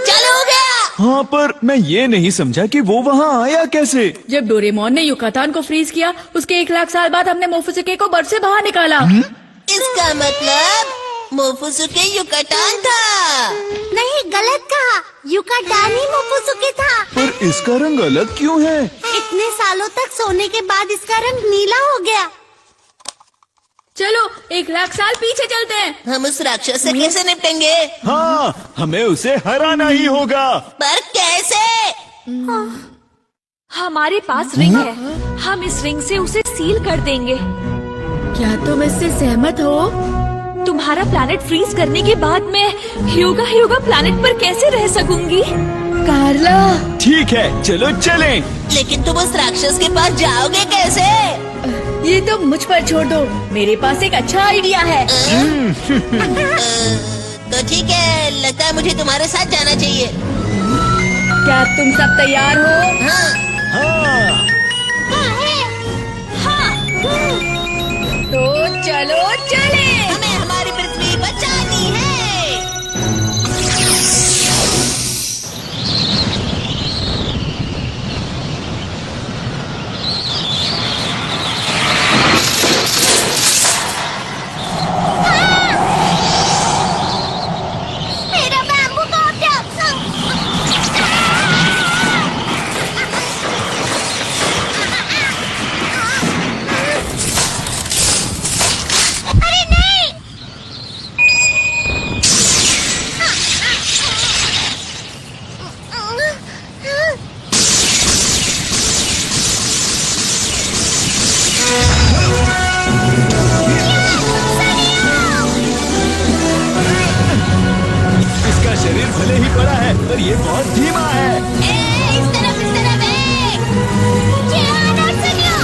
चलो हो गया। हाँ, पर मैं ये नहीं समझा कि वो वहाँ आया कैसे? जब डोरेमोन ने युकातान को फ्रीज किया, उसके 1,00,000 साल बाद हमने मोफुसुके को बर्फ से बाहर निकाला। इसका मतलब मोफुसुके युकाटान था। नहीं, गलत कहा। युकाटान ही मोफुसुके था। पर इसका रंग अलग क्यों है? इतने सालों तक सोने के बाद इसका रंग नीला हो गया। चलो 1,00,000 साल पीछे चलते हैं। हम उस राक्षस से कैसे निपटेंगे? हाँ, हमें उसे हराना ही होगा। पर कैसे? हमारे पास रिंग है, हम इस रिंग से उसे सील कर देंगे। क्या तुम इससे सहमत हो? तुम्हारा प्लैनेट फ्रीज करने के बाद मैं ह्यूगा ह्यूगा प्लैनेट पर कैसे रह सकूंगी? कार्ला, ठीक है, चलो चलें। लेकिन तुम उस राक्षस के पास जाओगे कैसे? ये तुम मुझ पर छोड़ दो, मेरे पास एक अच्छा आइडिया है। तो ठीक है, लगता है मुझे तुम्हारे साथ जाना चाहिए। क्या तुम सब तैयार हो? हाँ, तो चलो चले। हमें हमारी पृथ्वी बचानी है। मेरा बैम्बू कॉप्टर। अरे नहीं। इसका शरीर भले ही बड़ा है पर ये बहुत धीमा है। इस तरफ जियान और सुनियो।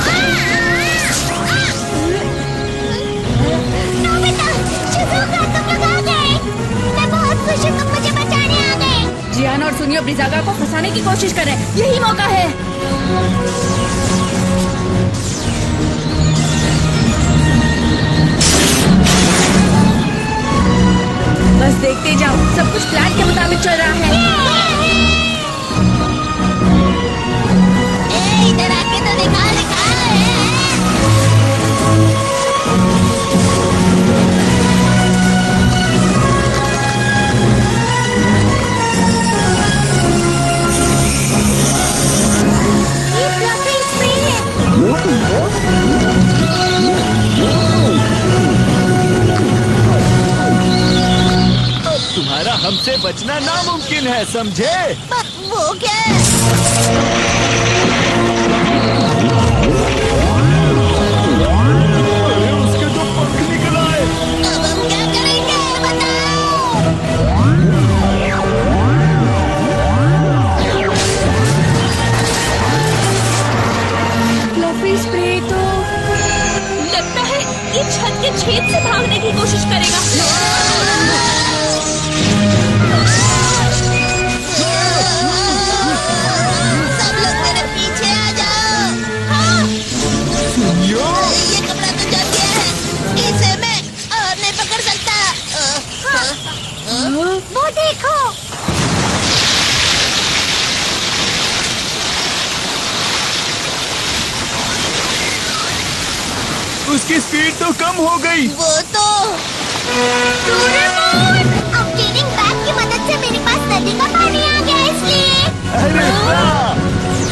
नोबिता, शिज़ुका, तुम लोग आ गए। मैं बहुत खुश हूँ तुम मुझे बचाने आ गए। जियान और सुनियो ब्रिजागा को फंसाने की कोशिश कर रहे हैं, यही मौका है। बस देखते जाओ, सब कुछ प्लान के मुताबिक चल रहा है। इधर आके तो दिखा तुम्हारा हमसे बचना नामुमकिन है, समझे? वो क्या? अरे उसके तो पंख निकल आए। अब हम क्या करेंगे बताओ। फ्लफी स्प्रे तो लगता है ये छत के छेद से भागने की कोशिश करेगा। सब लोग मेरे पीछे आ जाओ। सुनियो, ये कपड़ा तो जम गया है, इसे मैं और नहीं पकड़ सकता। वो देखो। उसकी स्पीड तो कम हो गई। वो तो अब ट्रेनिंग बैग की मदद से मेरे पास नदी का पानी आ गया, इसलिए अरे वाह!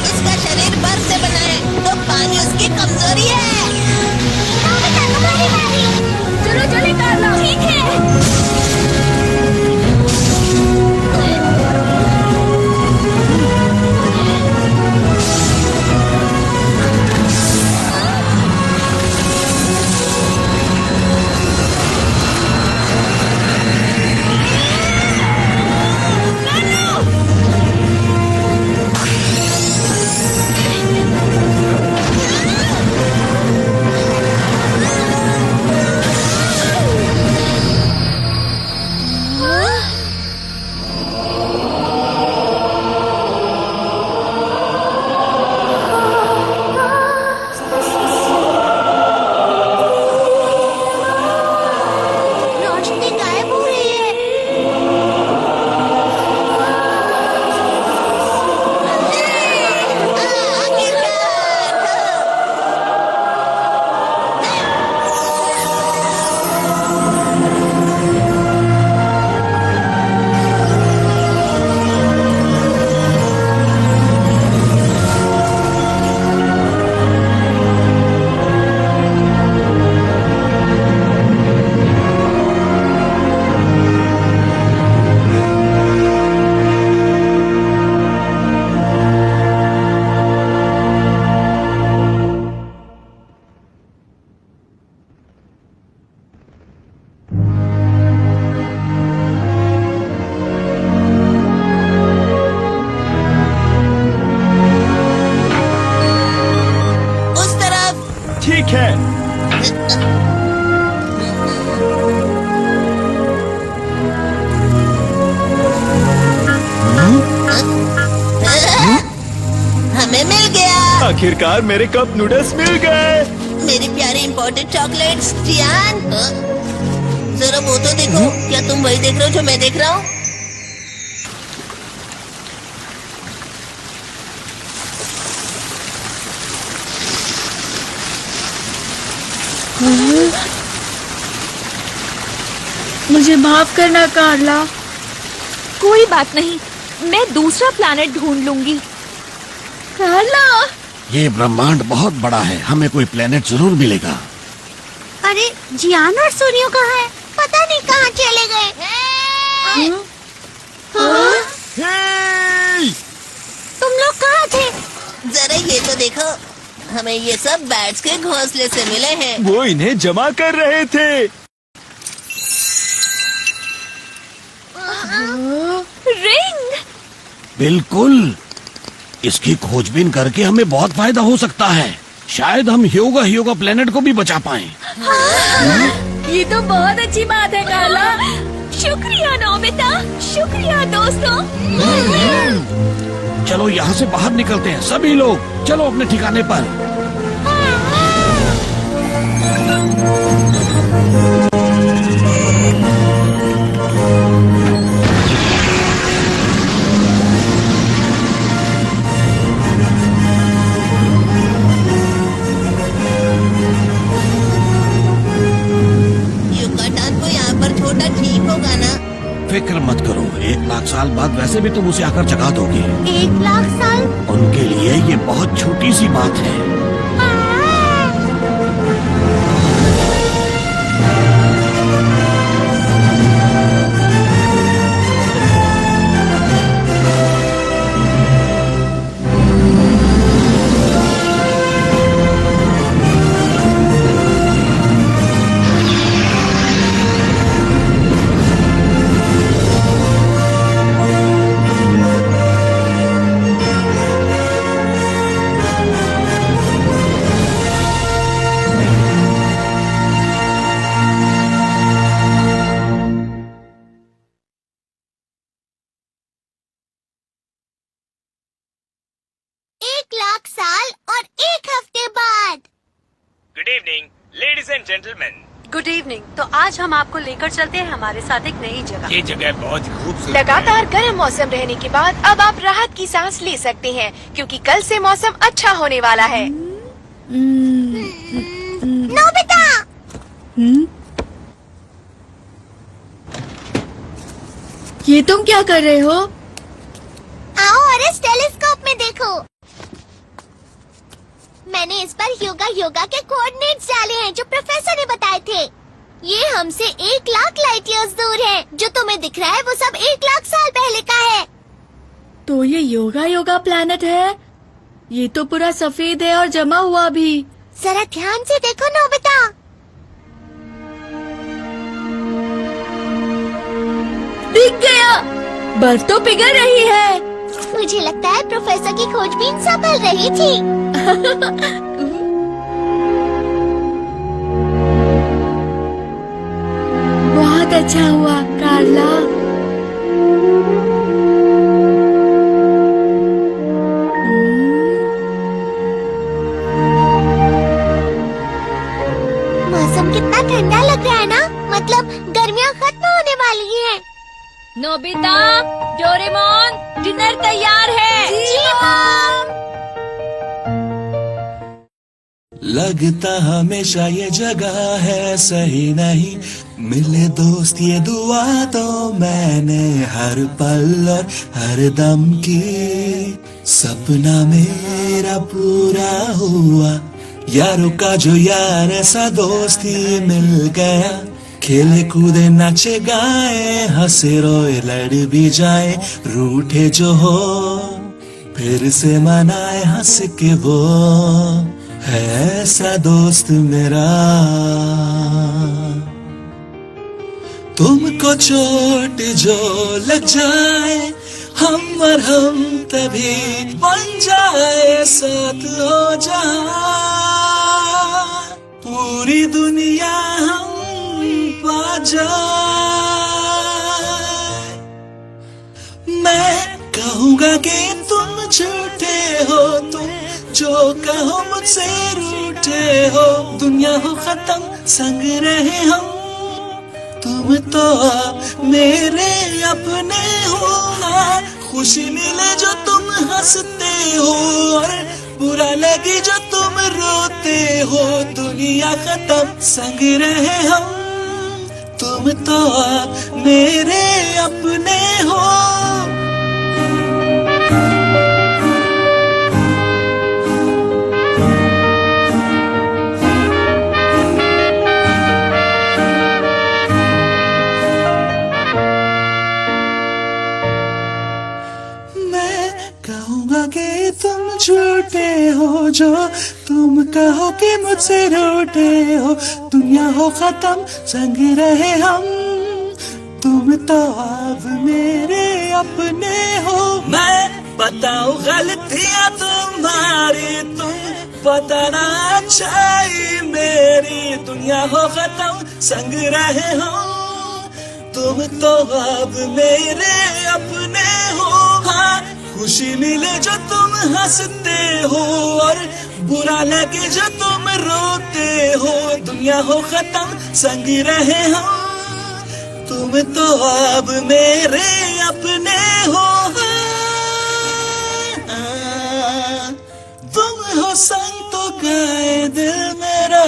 उसका शरीर बर्फ से बना है, तो पानी उसकी कमजोरी है। नोबिता, तुम्हारी बारी। चलो चले कार्ला। ठीक है। ठीक है। हमें मिल गया। आखिरकार मेरे कप नूडल्स मिल गए। मेरी प्यारी इम्पोर्टेड चॉकलेट्स। जियान, जरा वो तो देखो। क्या तुम वही देख रहे हो जो मैं देख रहा हूँ? मुझे माफ करना कार्ला। कोई बात नहीं, मैं दूसरा प्लैनेट ढूंढ लूंगी। कार्ला, ये ब्रह्मांड बहुत बड़ा है, हमें कोई प्लेनेट जरूर मिलेगा। अरे जियान और सूर्यो कहाँ है? पता नहीं कहाँ चले गए। तुम लोग कहाँ थे? जरा ये तो देखो, हमें ये सब बैट्स के घोंसले से मिले हैं। वो इन्हें जमा कर रहे थे। रिंग। बिल्कुल, इसकी खोजबीन करके हमें बहुत फायदा हो सकता है। शायद हम ह्योगा प्लेनेट को भी बचा पाएं। ये तो बहुत अच्छी बात है कार्ला। शुक्रिया नोबिता, शुक्रिया दोस्तों। चलो यहाँ से बाहर निकलते हैं सभी लोग। चलो अपने ठिकाने पर। युकाटान को यहाँ पर छोटा ठीक होगा ना? फिक्र मत करो, 1 लाख साल बाद वैसे भी तुम उसे आकर जगा दोगे। 1 लाख साल? उनके लिए ये बहुत छोटी सी बात है। Good evening ladies and gentleman. Good evening. तो आज हम आपको लेकर चलते हैं हमारे साथ एक नई जगह। ये जगह बहुत ही खूबसूरत लगातार गर्म मौसम रहने के बाद अब आप राहत की सांस ले सकते हैं, क्योंकि कल से मौसम अच्छा होने वाला है। नोबिता! ये तुम क्या कर रहे हो? आओ और इस टेलीस्कोप में देखो। मैंने इस पर योगा के कोऑर्डिनेट्स डाले हैं जो प्रोफेसर ने बताए थे। ये हमसे 1 लाख लाइट ईयर्स दूर है। जो तुम्हें दिख रहा है वो सब 1 लाख साल पहले का है। तो ये योगा प्लैनेट है? ये तो पूरा सफेद है और जमा हुआ भी। जरा ध्यान से देखो नोबिता। दिख गया, बर्फ तो पिघल रही है। मुझे लगता है प्रोफेसर की खोजबीन सफल रही थी। बहुत अच्छा हुआ कार्ला। मौसम कितना ठंडा लग रहा है ना? मतलब गर्मियाँ खत्म होने वाली हैं। नोबिता, डोरेमोन, डिनर तैयार है। जी मॉम। लगता हमेशा ये जगह है सही नहीं, मिले दोस्त ये दुआ तो मैंने हर पल और हर दम की। सपना मेरा पूरा हुआ, यारों का जो यार ऐसा दोस्ती मिल गया। खेले कूदे नाचे गाए, हंसे रोए लड़ भी जाए, रूठे जो हो फिर से मनाए हंस के वो है ऐसा दोस्त मेरा। तुमको चोट जो लग जाए, हम और हम तभी बन जाए, साथ हो जाए। पूरी दुनिया हम पा जाए। मैं कहूँगा कि तुम झूठे हो, तुम जो कहो मुझसे रूठे हो। दुनिया हो खत्म संग रहे हम, तुम तो मेरे अपने हो। हाँ, खुशी मिले जो तुम हंसते हो, और बुरा लगे जो तुम रोते हो। दुनिया खत्म संग रहे हम, तुम तो मेरे अपने हो। कहूँगा कि तुम झूठे हो, जो तुम कहो कि मुझसे रूठे हो। दुनिया हो खत्म संग रहे हम, तुम तो अब मेरे अपने हो। मैं बताऊँ गलतियाँ तुम्हारी, तुम बताना अच्छाई मेरी। दुनिया हो खत्म संग रहे हम, तुम तो अब मेरे अपने हो। हाँ, खुशी मिले जो तुम हंसते हो, और बुरा लगे जो तुम रोते हो। दुनिया हो खत्म संग रहे हम, तुम तो अब मेरे अपने हो। तुम हो संग तो गाए दिल मेरा।